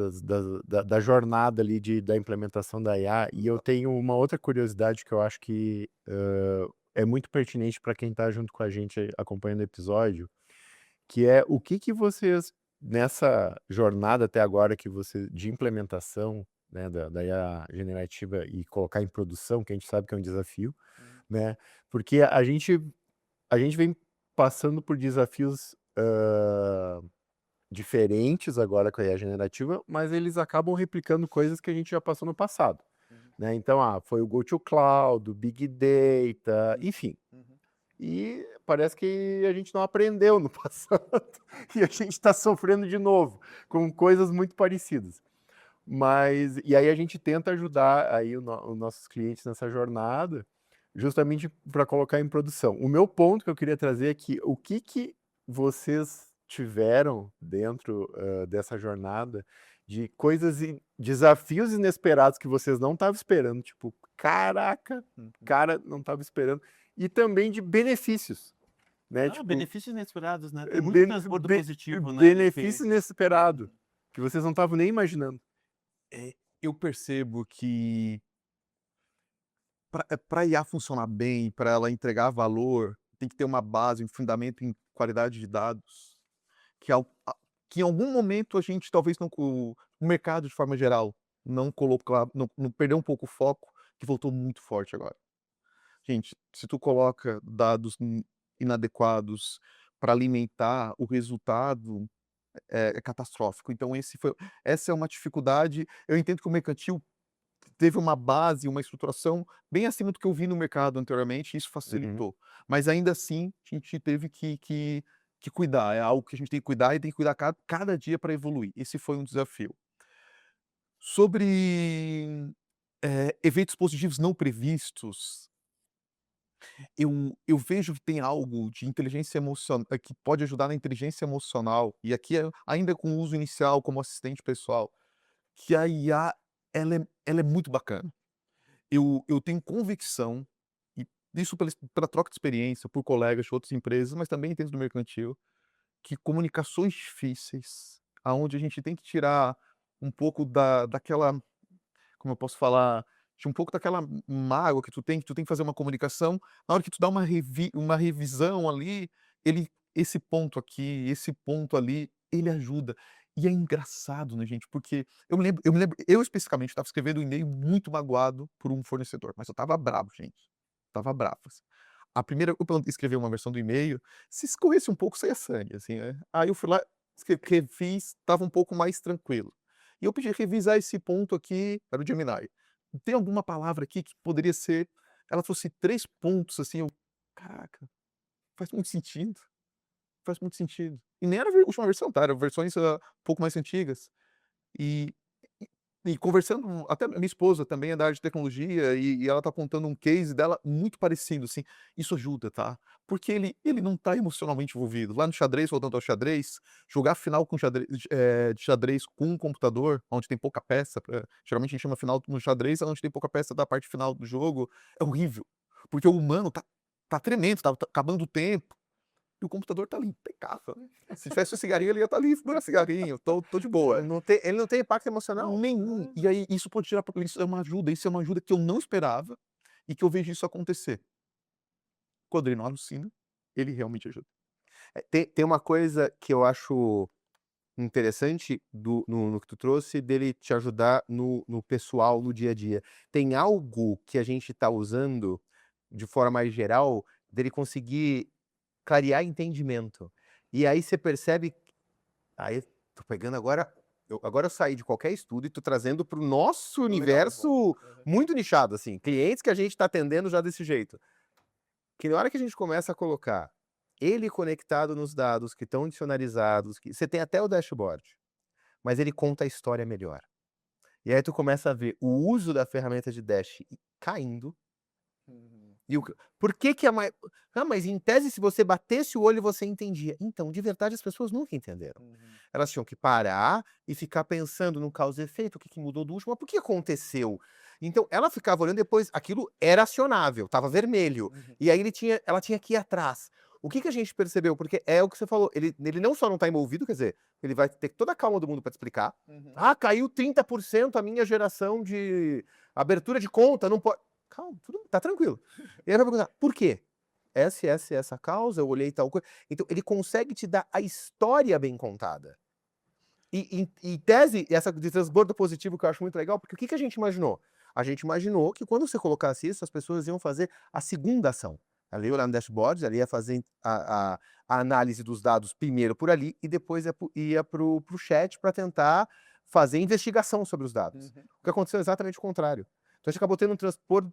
Speaker 4: da jornada ali da implementação da IA, e eu tenho uma outra curiosidade que eu acho que é muito pertinente para quem está junto com a gente acompanhando o episódio, que é o que vocês, nessa jornada até agora de implementação, né, da IA generativa e colocar em produção, que a gente sabe que é um desafio, né? Porque a gente vem passando por desafios diferentes agora com a IA generativa, mas eles acabam replicando coisas que a gente já passou no passado, né? Então, foi o Go to Cloud, o Big Data, enfim. E parece que a gente não aprendeu no passado e a gente está sofrendo de novo com coisas muito parecidas. E aí a gente tenta ajudar aí os nossos clientes nessa jornada, justamente para colocar em produção. O meu ponto que eu queria trazer é que o que vocês tiveram dentro dessa jornada de coisas e desafios inesperados que vocês não estavam esperando, tipo, caraca, cara, não estava esperando, e também de benefícios, né? Tipo,
Speaker 2: benefícios inesperados, né? Tem muito transbordo positivo, né?
Speaker 4: Benefício inesperado. que vocês não estavam nem imaginando.
Speaker 3: Eu percebo que para IA funcionar bem, para ela entregar valor, tem que ter uma base, um fundamento em qualidade de dados, que em algum momento a gente talvez não o mercado de forma geral não colocar, não perdeu um pouco o foco, que voltou muito forte agora. Gente, se tu coloca dados inadequados para alimentar o resultado, é catastrófico. Então essa é uma dificuldade. Eu entendo que o mercantil teve uma base, uma estruturação bem acima do que eu vi no mercado anteriormente, e isso facilitou. Mas ainda assim, a gente teve que cuidar. É algo que a gente tem que cuidar e tem que cuidar cada dia para evoluir. Esse foi um desafio. Sobre eventos positivos não previstos, eu vejo que tem algo de inteligência emocional que pode ajudar na inteligência emocional, e aqui ainda com o uso inicial como assistente pessoal, que a IA ela é muito bacana. Eu tenho convicção, e isso pela troca de experiência, por colegas de outras empresas, mas também dentro do mercantil, que comunicações difíceis, aonde a gente tem que tirar um pouco daquela, como eu posso falar, de um pouco daquela mágoa que tu tem que fazer uma comunicação, na hora que tu dá uma revisão ali, esse ponto aqui, esse ponto ali, ele ajuda. E é engraçado, né, gente, porque eu especificamente estava escrevendo um e-mail muito magoado por um fornecedor, mas eu estava bravo, gente, estava bravo, assim. A primeira eu escrevi uma versão do e-mail, se escorresse um pouco saía sangue, assim, né. Aí eu fui lá, refiz, estava um pouco mais tranquilo. E eu pedi revisar esse ponto aqui, era o Gemini. Tem alguma palavra aqui que poderia ser, ela trouxe 3 pontos, assim, eu: "Caraca, faz muito sentido, faz muito sentido". E nem era a última versão, tá, eram versões, um pouco mais antigas. E e conversando, até minha esposa também é da área de tecnologia, e ela tá contando um case dela muito parecido, assim. Isso ajuda, tá, porque ele não tá emocionalmente envolvido. Lá no xadrez, voltando ao xadrez, jogar final com de xadrez com um computador, onde tem pouca peça, geralmente a gente chama final no xadrez, onde tem pouca peça da parte final do jogo, é horrível, porque o humano tá tremendo, tá acabando o tempo, e o computador tá ali impecável, né. Se tivesse um cigarrinho, ele ia estar ali fumando cigarrinho, tô de boa.
Speaker 1: Ele não tem impacto emocional.
Speaker 3: Nenhum. E aí isso pode tirar, isso é uma ajuda que eu não esperava, e que eu vejo isso acontecer. Quando ele não alucina, ele realmente ajuda.
Speaker 2: Tem uma coisa que eu acho interessante no que tu trouxe, dele te ajudar no pessoal, no dia a dia. Tem algo que a gente está usando, de forma mais geral, dele conseguir clarear entendimento. E aí você percebe, aí tô pegando agora, agora eu saí de qualquer estudo e tô trazendo para o nosso universo muito nichado, assim, clientes que a gente está atendendo já desse jeito. Que na hora que a gente começa a colocar ele conectado nos dados que estão dicionarizados, que você tem até o dashboard, mas ele conta a história melhor. E aí tu começa a ver o uso da ferramenta de Dash caindo. E por que que mas em tese se você batesse o olho você entendia. Então, de verdade as pessoas nunca entenderam. Elas tinham que parar e ficar pensando no causa e efeito, o que que mudou do último, mas por que aconteceu? Então, ela ficava olhando depois, aquilo era acionável, estava vermelho. E aí ela tinha que ir atrás. O que que a gente percebeu? Porque é o que você falou, ele não só não está envolvido, quer dizer, ele vai ter toda a calma do mundo para te explicar. Ah, caiu 30% a minha geração de abertura de conta, não pode. Calma, tudo tá tranquilo. E aí vai perguntar, por quê? Essa causa, eu olhei tal coisa. Então, ele consegue te dar a história bem contada. E em tese, essa de transbordo positivo que eu acho muito legal, porque o que que a gente imaginou? A gente imaginou que quando você colocasse isso, as pessoas iam fazer a segunda ação. Ela ia olhar no dashboard, ela ia fazer a análise dos dados primeiro por ali e depois ia pro chat para tentar fazer investigação sobre os dados. O que aconteceu é exatamente o contrário. Então a gente acabou tendo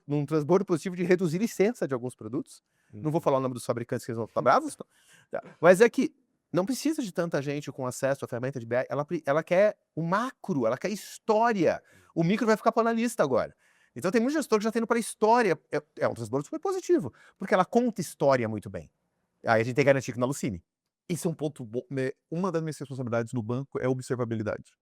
Speaker 2: um transbordo positivo de reduzir licença de alguns produtos. Não vou falar o nome dos fabricantes, que eles vão ficar bravos. Tá? Mas é que não precisa de tanta gente com acesso à ferramenta de BI. Ela quer o macro, ela quer história. O micro vai ficar para analista agora. Então tem muito gestor que já está indo para a história. É um transbordo super positivo, porque ela conta história muito bem. Aí a gente tem que garantir que não alucine.
Speaker 3: Esse é um ponto bom, né, uma das minhas responsabilidades no banco é observabilidade.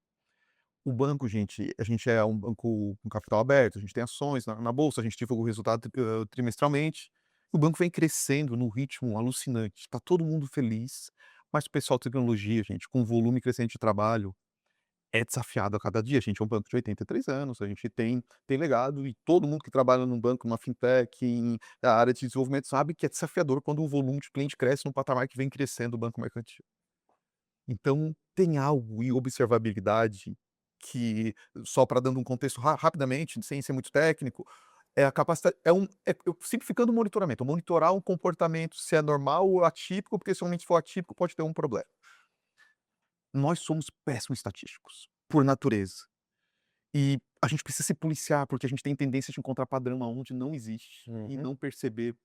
Speaker 3: O banco, gente, a gente é um banco com capital aberto, a gente tem ações na bolsa, a gente divulga o resultado trimestralmente. O banco vem crescendo num ritmo alucinante, tá todo mundo feliz, mas o pessoal de tecnologia, gente, com volume crescente de trabalho, é desafiado a cada dia. A gente é um banco de 83 anos, a gente tem legado e todo mundo que trabalha num banco, numa fintech, na área de desenvolvimento sabe que é desafiador quando o volume de cliente cresce num patamar que vem crescendo o banco mercantil. Então, tem algo em observabilidade que, só para dando um contexto rapidamente, sem ser muito técnico, é a capacidade, simplificando o monitoramento, monitorar um comportamento, se é normal ou atípico, porque se for atípico pode ter um problema. Nós somos péssimos estatísticos, por natureza. E a gente precisa se policiar, porque a gente tem tendência de encontrar padrão aonde não existe e não perceber.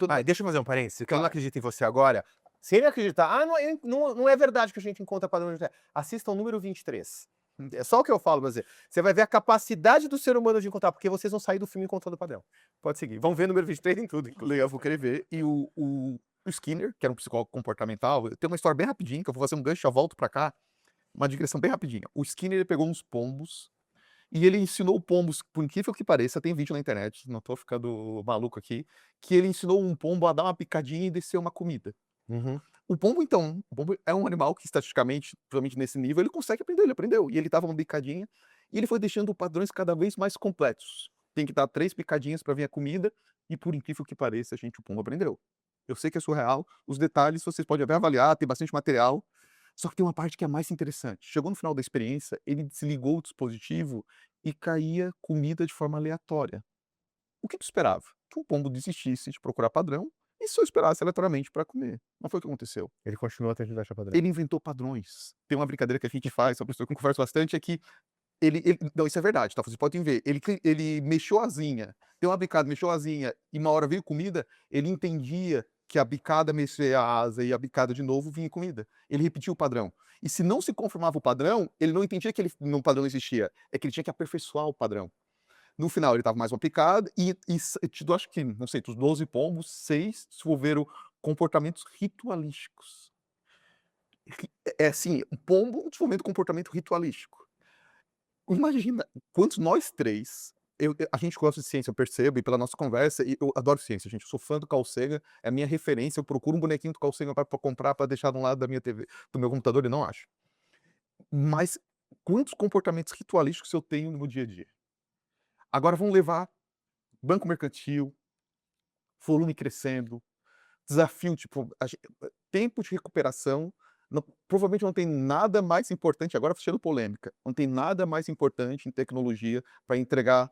Speaker 1: Ah, deixa eu fazer um parênteses, que eu não
Speaker 3: Claro.
Speaker 1: acredito em você agora. Se ele acreditar, não é verdade que a gente encontra padrão de assista o número 23. É só o que eu falo, mas você vai ver a capacidade do ser humano de encontrar, porque vocês vão sair do filme encontrando padrão. Pode seguir. Vão ver o número 23 em tudo.
Speaker 3: Eu vou querer ver. E o Skinner, que era um psicólogo comportamental, tem uma história bem rapidinha, que eu vou fazer um gancho, já volto pra cá, uma digressão bem rapidinha. O Skinner, ele pegou uns pombos e ele ensinou pombos, por incrível que pareça, tem vídeo na internet, não tô ficando maluco aqui, que ele ensinou um pombo a dar uma picadinha e descer uma comida. O pombo, então, o pombo é um animal que, estatisticamente, provavelmente nesse nível, ele consegue aprender, ele aprendeu. E ele dava uma picadinha e ele foi deixando padrões cada vez mais completos. Tem que dar 3 picadinhas para vir a comida e, por incrível que pareça, gente, o pombo aprendeu. Eu sei que é surreal, os detalhes vocês podem até avaliar, tem bastante material, só que tem uma parte que é mais interessante. Chegou no final da experiência, ele desligou o dispositivo e caía comida de forma aleatória. O que tu esperava? Que o pombo desistisse de procurar padrão e só esperasse aleatoriamente para comer. Não foi o que aconteceu.
Speaker 2: Ele continua tentando achar padrão.
Speaker 3: Ele inventou padrões. Tem uma brincadeira que a gente faz, uma pessoa que eu converso bastante, é que não, isso é verdade, tá? Vocês podem ver. Ele mexeu a asinha, deu uma bicada, mexeu a asinha, e uma hora veio comida, ele entendia que a bicada mexer a asa e a bicada de novo vinha comida. Ele repetiu o padrão. E se não se confirmava o padrão, ele não entendia que no padrão não existia. É que ele tinha que aperfeiçoar o padrão. No final, ele tava mais uma picada acho que, não sei, dos 12 pombos, 6 desenvolveram comportamentos ritualísticos. É assim, um pombo desenvolvendo comportamento ritualístico. Imagina quantos nós 3, a gente gosta de ciência, eu percebo, e pela nossa conversa, e eu adoro ciência, gente, eu sou fã do Carl Sagan, é a minha referência, eu procuro um bonequinho do Carl Sagan pra comprar, pra deixar de um lado da minha TV, do meu computador, e não acho. Mas quantos comportamentos ritualísticos eu tenho no meu dia a dia? Agora vamos levar banco mercantil, volume crescendo, desafio, tipo, tempo de recuperação, provavelmente não tem nada mais importante, agora fechando polêmica, não tem nada mais importante em tecnologia para entregar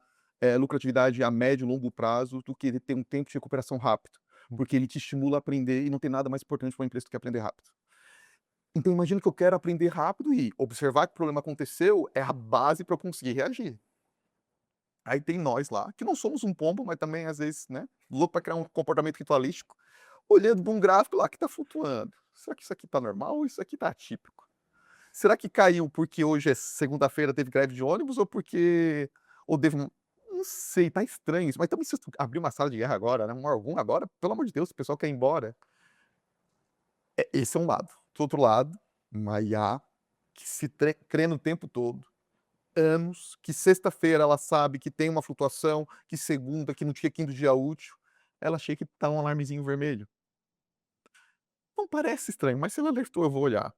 Speaker 3: lucratividade a médio e longo prazo do que ele ter um tempo de recuperação rápido, porque ele te estimula a aprender e não tem nada mais importante para uma empresa do que aprender rápido. Então imagina que eu quero aprender rápido e observar que o problema aconteceu é a base para eu conseguir reagir. Aí tem nós lá, que não somos um pombo, mas também às vezes, né, louco para criar um comportamento ritualístico, olhando para um gráfico lá que está flutuando. Será que isso aqui está normal ou isso aqui está atípico? Será que caiu porque hoje é segunda-feira, teve greve de ônibus ou porque não sei, tá estranho isso. Mas também se eu abrir uma sala de guerra agora, né, algum agora, pelo amor de Deus, o pessoal quer ir embora. Esse é um lado. Do outro lado, uma IA que se treina o tempo todo, anos, que sexta-feira ela sabe que tem uma flutuação, que segunda, que no dia quinto dia útil, ela achei que tá um alarmezinho vermelho. Não parece estranho, mas se ela alertou, eu vou olhar.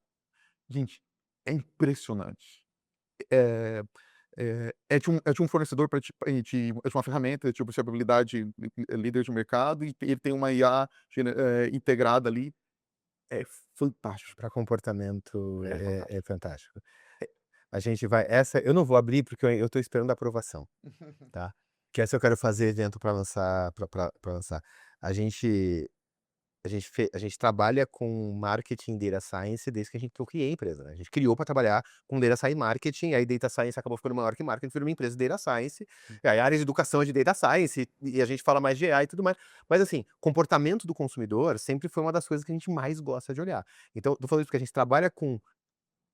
Speaker 3: Gente, é impressionante. É de um fornecedor de uma ferramenta de observabilidade líder de mercado e ele tem uma IA integrada ali. É fantástico.
Speaker 2: Para comportamento é fantástico. A gente vai. Essa eu não vou abrir porque eu estou esperando a aprovação, tá? Que essa eu quero fazer evento para lançar, para lançar. A gente trabalha com marketing data science desde que eu criei a empresa, né? A gente criou para trabalhar com data science marketing, aí data science acabou ficando maior que marketing, virou uma empresa de data science, e aí a área de educação é de data science, e a gente fala mais de AI e tudo mais. Mas assim, comportamento do consumidor sempre foi uma das coisas que a gente mais gosta de olhar. Então, tô falando isso porque a gente trabalha com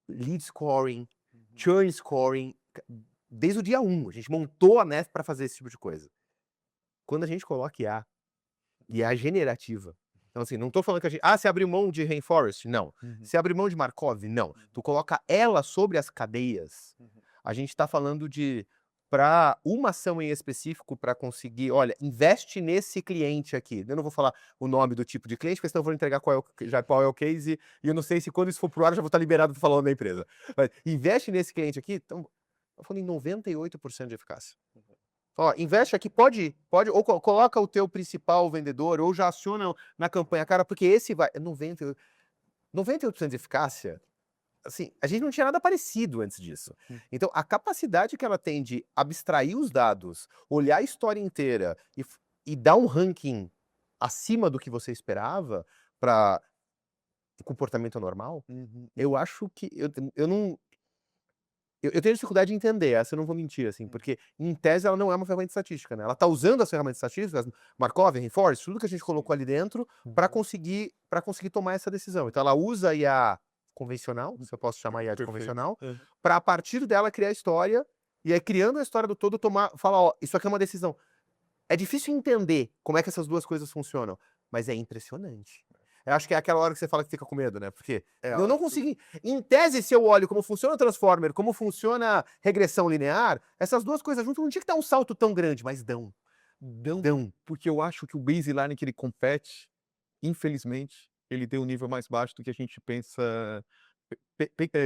Speaker 2: lead scoring, churn scoring, desde o dia 1. A gente montou a Nef para fazer esse tipo de coisa. Quando a gente coloca IA generativa, então assim, não tô falando que a gente, você abriu mão de Rainforest? Não. Você abriu mão de Markov? Não. Tu coloca ela sobre as cadeias, a gente tá falando de para uma ação em específico para conseguir, olha, investe nesse cliente aqui. Eu não vou falar o nome do tipo de cliente, porque senão eu vou entregar qual é o case, e eu não sei se quando isso for pro ar eu já vou estar liberado para falar o nome da empresa. Mas investe nesse cliente aqui, então, eu falei em 98% de eficácia. Ó, investe aqui, pode, ou coloca o teu principal vendedor, ou já aciona na campanha, cara, porque esse vai, 98% de eficácia. Assim, a gente não tinha nada parecido antes disso. Então, a capacidade que ela tem de abstrair os dados, olhar a história inteira e dar um ranking acima do que você esperava para comportamento normal, eu acho que eu não. Eu tenho dificuldade de entender, essa eu não vou mentir, assim, porque em tese ela não é uma ferramenta estatística, né? Ela está usando as ferramentas estatísticas, Markov, Reinforce, tudo que a gente colocou ali dentro para conseguir tomar essa decisão. Então ela usa a IA convencional, se eu posso chamar IA de convencional, para a partir dela criar a história, e aí criando a história do todo, falar, ó, isso aqui é uma decisão. É difícil entender como é que essas duas coisas funcionam, mas é impressionante. Eu acho que é aquela hora que você fala que fica com medo, né? Porque eu não consigo. Em tese, se eu olho como funciona o Transformer, como funciona a regressão linear, essas duas coisas juntas não tinha que dar um salto tão grande, mas dão.
Speaker 3: Porque eu acho que o baseline que ele compete, infelizmente, ele tem um nível mais baixo do que a gente pensa,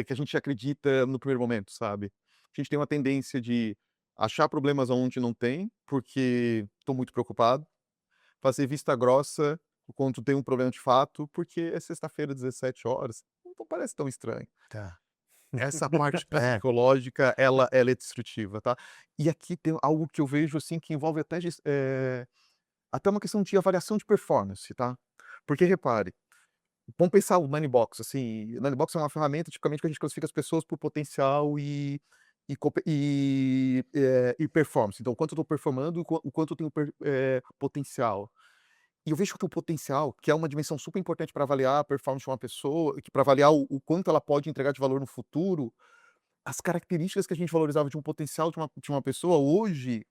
Speaker 3: que a gente acredita no primeiro momento, sabe? A gente tem uma tendência de achar problemas onde não tem, porque estou muito preocupado, fazer vista grossa quando tem um problema de fato, porque é sexta-feira, 17 horas, não parece tão estranho.
Speaker 2: Tá.
Speaker 3: Essa parte psicológica, ela é destrutiva, tá? E aqui tem algo que eu vejo, assim, que envolve até uma questão de avaliação de performance, tá? Porque, repare, vamos pensar o Ninebox, assim, o Ninebox é uma ferramenta, tipicamente, que a gente classifica as pessoas por potencial e performance. Então, o quanto eu estou performando, o quanto eu tenho potencial. E eu vejo que o teu potencial, que é uma dimensão super importante para avaliar a performance de uma pessoa, para avaliar o quanto ela pode entregar de valor no futuro, as características que a gente valorizava de um potencial de uma pessoa hoje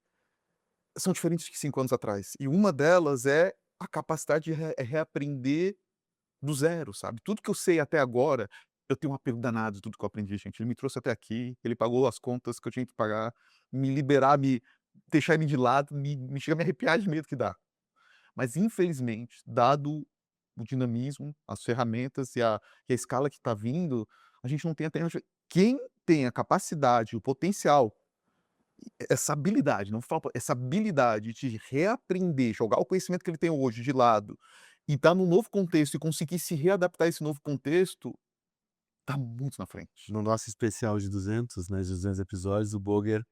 Speaker 3: são diferentes de 5 anos atrás. E uma delas é a capacidade de reaprender do zero, sabe? Tudo que eu sei até agora, eu tenho um apego danado de tudo que eu aprendi, gente. Ele me trouxe até aqui, ele pagou as contas que eu tinha que pagar, me liberar, me deixar ele de lado, me chega a me arrepiar de medo que dá. Mas, infelizmente, dado o dinamismo, as ferramentas e a escala que está vindo, a gente não tem até hoje. Quem tem a capacidade, o potencial, essa habilidade, não falo, essa habilidade de reaprender, jogar o conhecimento que ele tem hoje de lado e estar num novo contexto e conseguir se readaptar a esse novo contexto, está muito na frente.
Speaker 5: No nosso especial de 200, né, de 200 episódios, o Boger,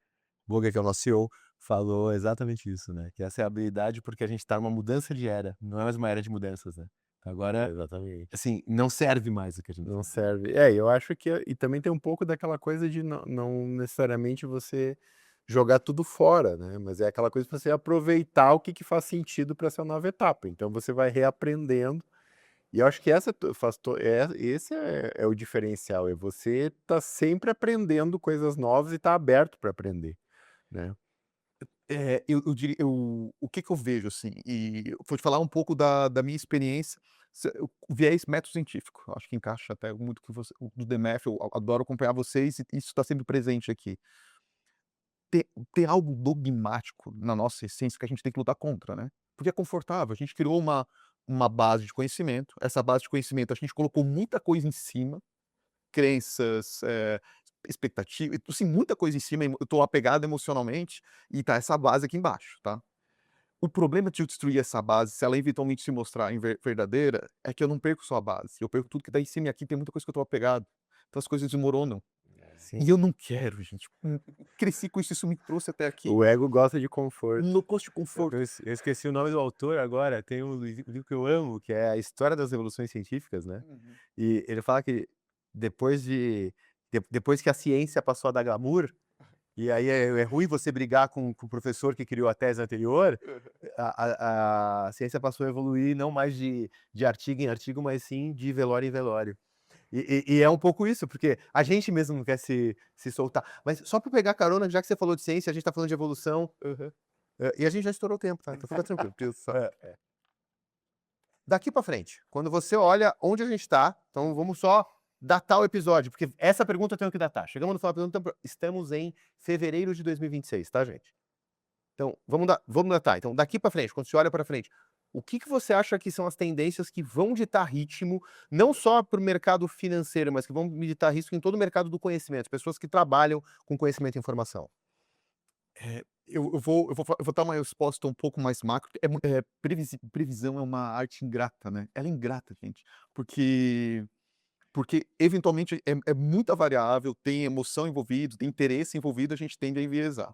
Speaker 5: que é o nosso CEO, falou exatamente isso, né? Que essa é a habilidade porque a gente está numa mudança de era, não é mais uma era de mudanças, né? Agora,
Speaker 4: Exatamente.
Speaker 5: assim, não serve mais o que a gente
Speaker 4: Não
Speaker 5: faz.
Speaker 4: serve. Eu acho que. E também tem um pouco daquela coisa de não necessariamente você jogar tudo fora, né? Mas é aquela coisa de você aproveitar o que faz sentido para essa nova etapa. Então você vai reaprendendo. E eu acho que esse é o diferencial. É você tá sempre aprendendo coisas novas e tá aberto para aprender, né?
Speaker 3: Eu diria, o que eu vejo, assim, e eu vou te falar um pouco da minha experiência, o viés método científico, eu acho que encaixa até muito com o do DMF, eu adoro acompanhar vocês e isso está sempre presente aqui. Tem algo dogmático na nossa essência que a gente tem que lutar contra, né? Porque é confortável, a gente criou uma base de conhecimento, essa base de conhecimento a gente colocou muita coisa em cima, crenças, expectativa, assim, muita coisa em cima, eu tô apegado emocionalmente, e tá essa base aqui embaixo, tá? O problema de eu destruir essa base, se ela eventualmente se mostrar verdadeira, é que eu não perco só a base, eu perco tudo que tá em cima, e aqui tem muita coisa que eu tô apegado, então as coisas desmoronam. E eu não quero, gente. Cresci com isso me trouxe até aqui.
Speaker 4: O ego gosta de conforto.
Speaker 3: No posto de conforto.
Speaker 5: Eu esqueci o nome do autor agora, tem um livro que eu amo, que é A História das Revoluções Científicas, né? E ele fala que depois que a ciência passou a dar glamour, e aí é ruim você brigar com o professor que criou a tese anterior, a ciência passou a evoluir não mais de artigo em artigo, mas sim de velório em velório. E é um pouco isso, porque a gente mesmo não quer se soltar. Mas só para pegar carona, já que você falou de ciência, a gente está falando de evolução, e a gente já estourou o tempo, tá? Então fica tranquilo. Daqui para frente, quando você olha onde a gente está, então vamos só
Speaker 2: datar o episódio, porque essa pergunta eu tenho que datar. Chegamos no final da pergunta, estamos em fevereiro de 2026, tá, gente? Então, vamos datar. Então, daqui para frente, quando você olha para frente, o que você acha que são as tendências que vão ditar ritmo, não só para o mercado financeiro, mas que vão ditar risco em todo o mercado do conhecimento, pessoas que trabalham com conhecimento e informação?
Speaker 3: Eu vou dar uma resposta um pouco mais macro. Previsão é uma arte ingrata, né? Ela é ingrata, gente. Porque eventualmente é muita variável, tem emoção envolvida, tem interesse envolvido, a gente tende a enviesar.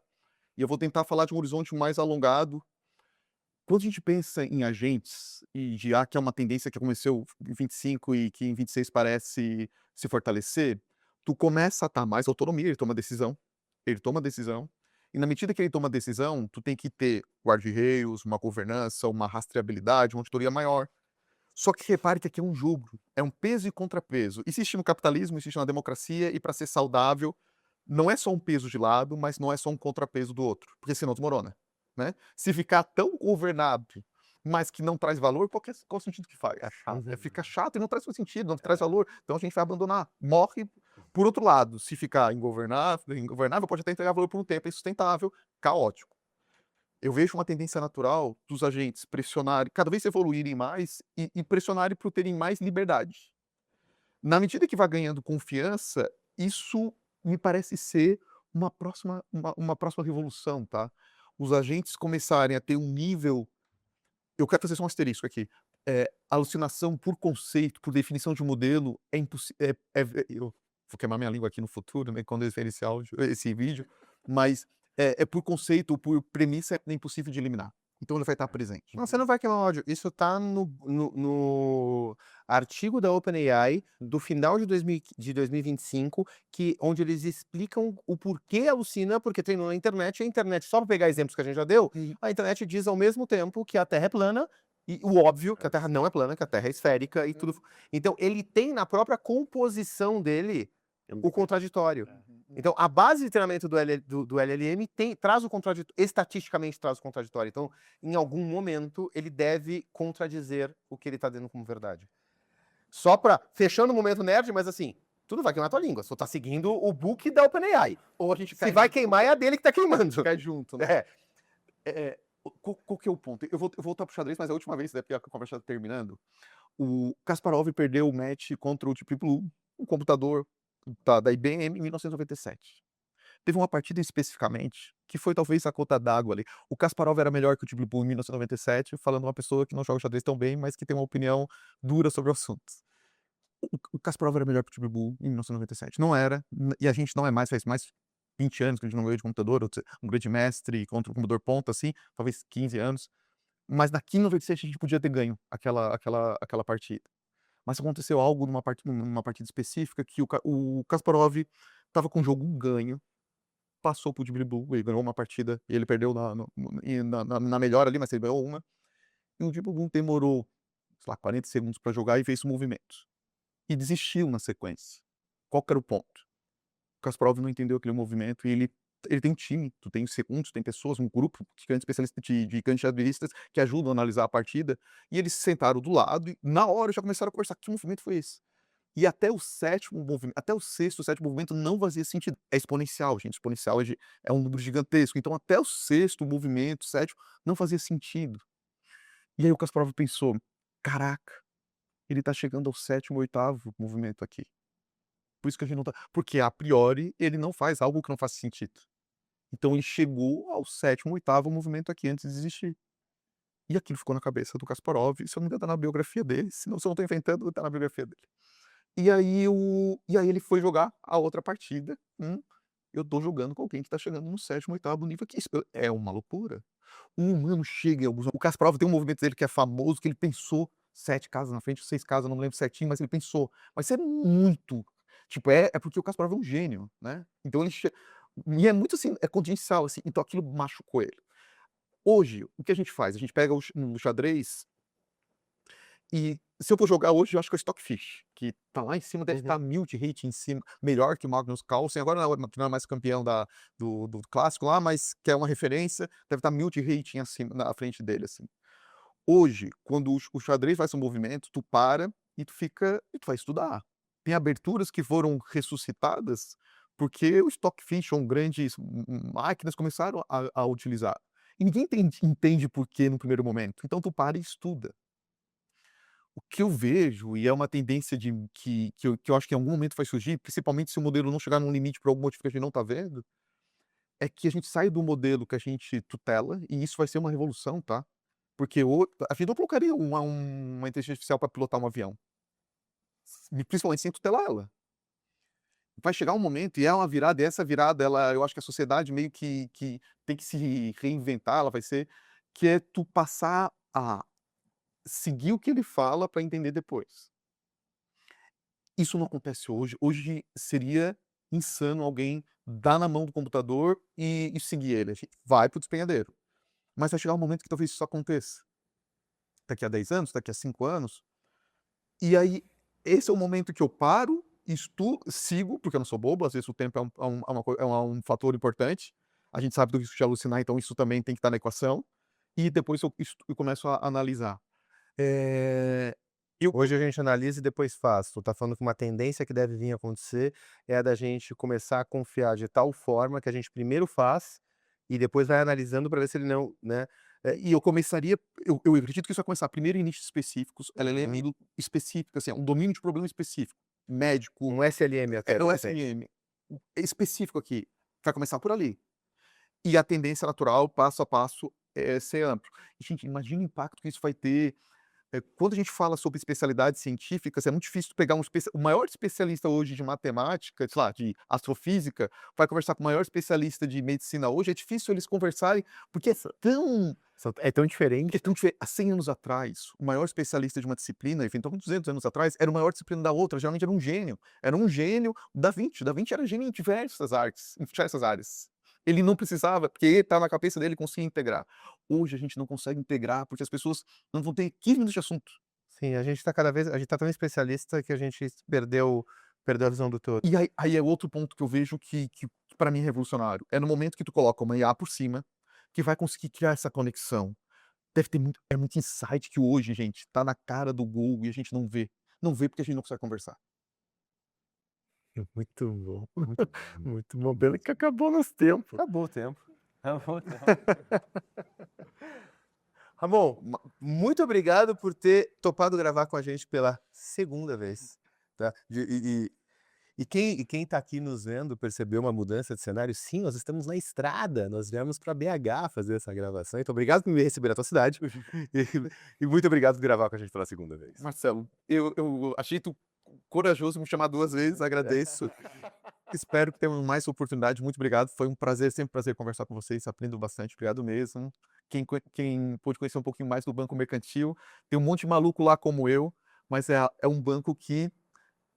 Speaker 3: E eu vou tentar falar de um horizonte mais alongado. Quando a gente pensa em agentes e de que é uma tendência que aconteceu em 25 e que em 26 parece se fortalecer, tu começa a estar mais autonomia, ele toma decisão, e na medida que ele toma decisão, tu tem que ter guarda-reios, uma governança, uma rastreabilidade, uma auditoria maior. Só que repare que aqui é um jogo, é um peso e contrapeso. Existe no capitalismo, existe na democracia, e para ser saudável, não é só um peso de lado, mas não é só um contrapeso do outro, porque senão desmorona, né? Se ficar tão governado, mas que não traz valor, qual o sentido que faz? Fica chato e não traz sentido, não traz valor, então a gente vai abandonar, morre. Por outro lado, se ficar ingovernável pode até entregar valor por um tempo, é insustentável, caótico. Eu vejo uma tendência natural dos agentes pressionarem, cada vez evoluírem mais e pressionarem por terem mais liberdade. Na medida que vai ganhando confiança, isso me parece ser uma próxima revolução, tá? Os agentes começarem a ter um nível. Eu quero fazer só um asterisco aqui. Alucinação por conceito, por definição de um modelo, é impossível. Eu vou queimar minha língua aqui no futuro, né, quando eu ver esse vídeo, mas por conceito, por premissa, é impossível de eliminar. Então ele vai estar presente.
Speaker 2: Não, você não vai queimar o áudio. Isso tá no artigo da OpenAI do final de 2025, onde eles explicam o porquê alucina, porque treinou na internet, e a internet, só para pegar exemplos que a gente já deu, a internet diz ao mesmo tempo que a Terra é plana, e o óbvio, que a Terra não é plana, que a Terra é esférica e tudo. Então, ele tem na própria composição dele o contraditório. Então, a base de treinamento do LLM traz o contraditório, estatisticamente traz o contraditório. Então, em algum momento, ele deve contradizer o que ele está dando como verdade. Só para fechando o momento nerd, mas assim, tudo vai queimar a tua língua. Você tá seguindo o book da OpenAI.
Speaker 3: Ou a gente
Speaker 2: Se vai queimar, é a dele que tá queimando.
Speaker 3: cai junto, né?
Speaker 2: É.
Speaker 3: Qual que é o ponto? Eu vou voltar pro xadrez, mas a última vez, porque a conversa está terminando, o Kasparov perdeu o match contra o Deep Blue, um computador da IBM, em 1997. Teve uma partida especificamente que foi talvez a gota d'água ali. O Kasparov era melhor que o Deep Blue em 1997, falando uma pessoa que não joga xadrez tão bem, mas que tem uma opinião dura sobre o assunto. O Kasparov era melhor que o Deep Blue em 1997. Não era, e a gente não é mais, faz mais 20 anos que a gente não ganhou de computador, um grande mestre contra um computador ponta, assim, talvez 15 anos. Mas na 1997 a gente podia ter ganho aquela partida. Mas aconteceu algo numa partida específica que o Kasparov estava com o jogo ganho, passou pro Deep Blue, ele ganhou uma partida, e ele perdeu na melhor ali, mas ele ganhou uma. E o Deep Blue demorou, sei lá, 40 segundos para jogar e fez o movimento. E desistiu na sequência. Qual que era o ponto? O Kasparov não entendeu aquele movimento e ele tem um time, tu tem segundos, tem pessoas, um grupo de grandes especialistas de grandes xadristas que ajudam a analisar a partida, e eles se sentaram do lado e na hora já começaram a conversar que movimento foi esse. E até o sexto, sétimo movimento não fazia sentido. É exponencial, gente, exponencial é um número gigantesco, então até o sexto movimento, sétimo, não fazia sentido. E aí o Kasparov pensou, caraca, ele tá chegando ao sétimo, oitavo movimento aqui. Por isso que a gente não tá. Porque, a priori, ele não faz algo que não faça sentido. Então ele chegou ao sétimo, oitavo movimento aqui antes de desistir. E aquilo ficou na cabeça do Kasparov, se eu não me engano, tá na biografia dele, se eu não tô inventando, tá na biografia dele. E aí ele foi jogar a outra partida. Eu tô jogando com alguém que tá chegando no sétimo, oitavo nível aqui. Isso é uma loucura. Um humano chega em alguns. O Kasparov tem um movimento dele que é famoso, que ele pensou 7 casas na frente, 6 casas, não me lembro certinho, mas ele pensou. Mas é muito. Tipo, é porque o Kasparov é um gênio, né? Então e é muito assim, é contingencial, assim, então aquilo machucou ele. Hoje, o que a gente faz? A gente pega no xadrez e se eu for jogar hoje, eu acho que é o Stockfish, que tá lá em cima, deve estar 1000 de rating em cima, melhor que o Magnus Carlsen, agora não é mais campeão do clássico lá, mas que é uma referência, deve estar 1000 de rating acima, na frente dele, assim. Hoje, quando o xadrez faz um movimento, tu para e tu vai estudar. tem aberturas que foram ressuscitadas porque o Stockfish ou grandes máquinas começaram a utilizar. E ninguém entende por quê no primeiro momento. Então tu para e estuda. O que eu vejo, e é uma tendência que eu acho que em algum momento vai surgir, principalmente se o modelo não chegar num limite por algum motivo que a gente não está vendo, é que a gente sai do modelo que a gente tutela, e isso vai ser uma revolução, tá? Porque a gente não colocaria uma inteligência artificial para pilotar um avião, principalmente sem tutelar ela. Vai chegar um momento, e é uma virada, e essa virada, eu acho que a sociedade meio que tem que se reinventar, ela vai ser, que é tu passar a seguir o que ele fala para entender depois. Isso não acontece hoje. Hoje seria insano alguém dar na mão do computador e seguir ele. A gente vai para o despenhadeiro. Mas vai chegar um momento que talvez isso aconteça. Daqui a 10 anos, daqui a 5 anos. E aí, esse é o momento que eu paro, sigo, porque eu não sou bobo, às vezes o tempo é um fator importante. A gente sabe do risco de alucinar, então isso também tem que estar na equação. E depois eu começo a analisar.
Speaker 5: Hoje a gente analisa e depois faz. Tu tá falando que uma tendência que deve vir a acontecer é a da gente começar a confiar de tal forma que a gente primeiro faz e depois vai analisando para ver se ele não, né?
Speaker 3: E eu começaria, eu acredito que isso vai começar primeiro em nichos específicos, ela é meio específica, assim, um domínio de problema específico, médico,
Speaker 5: Um SLM até.
Speaker 3: é o
Speaker 5: de repente.
Speaker 3: SLM, específico aqui, vai começar por ali. E a tendência natural, passo a passo, é ser amplo. E, gente, imagina o impacto que isso vai ter. Quando a gente fala sobre especialidades científicas, é muito difícil pegar o maior especialista hoje de matemática, sei lá, de astrofísica, vai conversar com o maior especialista de medicina hoje, é difícil eles conversarem, porque
Speaker 4: É tão diferente.
Speaker 3: há 100 anos atrás, o maior especialista de uma disciplina, eventualmente 200 anos atrás, era o maior disciplina da outra, geralmente era um gênio. Era um gênio Da Vinci. Da Vinci era gênio em diversas áreas. Ele não precisava, porque estava na cabeça dele, conseguia integrar. Hoje a gente não consegue integrar, porque as pessoas não vão ter 15 minutos de assunto.
Speaker 5: Sim, a gente tá tão especialista que a gente perdeu a visão do todo.
Speaker 3: E aí é outro ponto que eu vejo que para mim é revolucionário. É no momento que tu coloca uma IA por cima, que vai conseguir criar essa conexão. Deve ter muito insight que hoje, gente, tá na cara do Google e a gente não vê. Não vê porque a gente não consegue conversar.
Speaker 4: Muito bom, muito bom. Pena que acabou nosso tempo.
Speaker 5: Acabou o tempo. Ramon, muito obrigado por ter topado gravar com a gente pela segunda vez. Tá? E quem está aqui nos vendo percebeu uma mudança de cenário? Sim, nós estamos na estrada, nós viemos para BH fazer essa gravação. Então, obrigado por me receber na tua cidade e muito obrigado por gravar com a gente pela segunda vez.
Speaker 3: Marcelo, eu achei tu corajoso me chamar 2 vezes, agradeço. Espero que tenhamos mais oportunidade. Muito obrigado. Foi um prazer, sempre um prazer conversar com vocês. Aprendo bastante. Obrigado mesmo. Quem pôde conhecer um pouquinho mais do Banco Mercantil, tem um monte de maluco lá como eu, mas é um banco que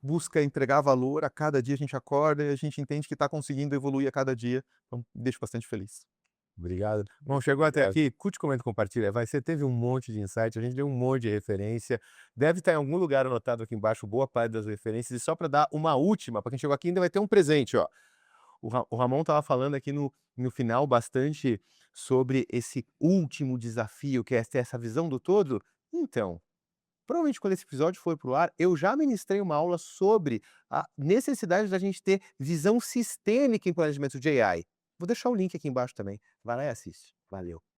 Speaker 3: busca entregar valor. A cada dia a gente acorda e a gente entende que está conseguindo evoluir a cada dia. Então, me deixo bastante feliz.
Speaker 5: Obrigado. Bom, chegou até aqui, curte, comenta, compartilha. Você teve um monte de insight, a gente deu um monte de referência. Deve estar em algum lugar anotado aqui embaixo boa parte das referências. E só para dar uma última, para quem chegou aqui ainda vai ter um presente, ó. O Ramon estava falando aqui no final bastante sobre esse último desafio, que é ter essa visão do todo. Então, provavelmente quando esse episódio for pro ar, eu já ministrei uma aula sobre a necessidade da gente ter visão sistêmica em planejamento de AI. Vou deixar o link aqui embaixo também. Vai lá e assiste. Valeu.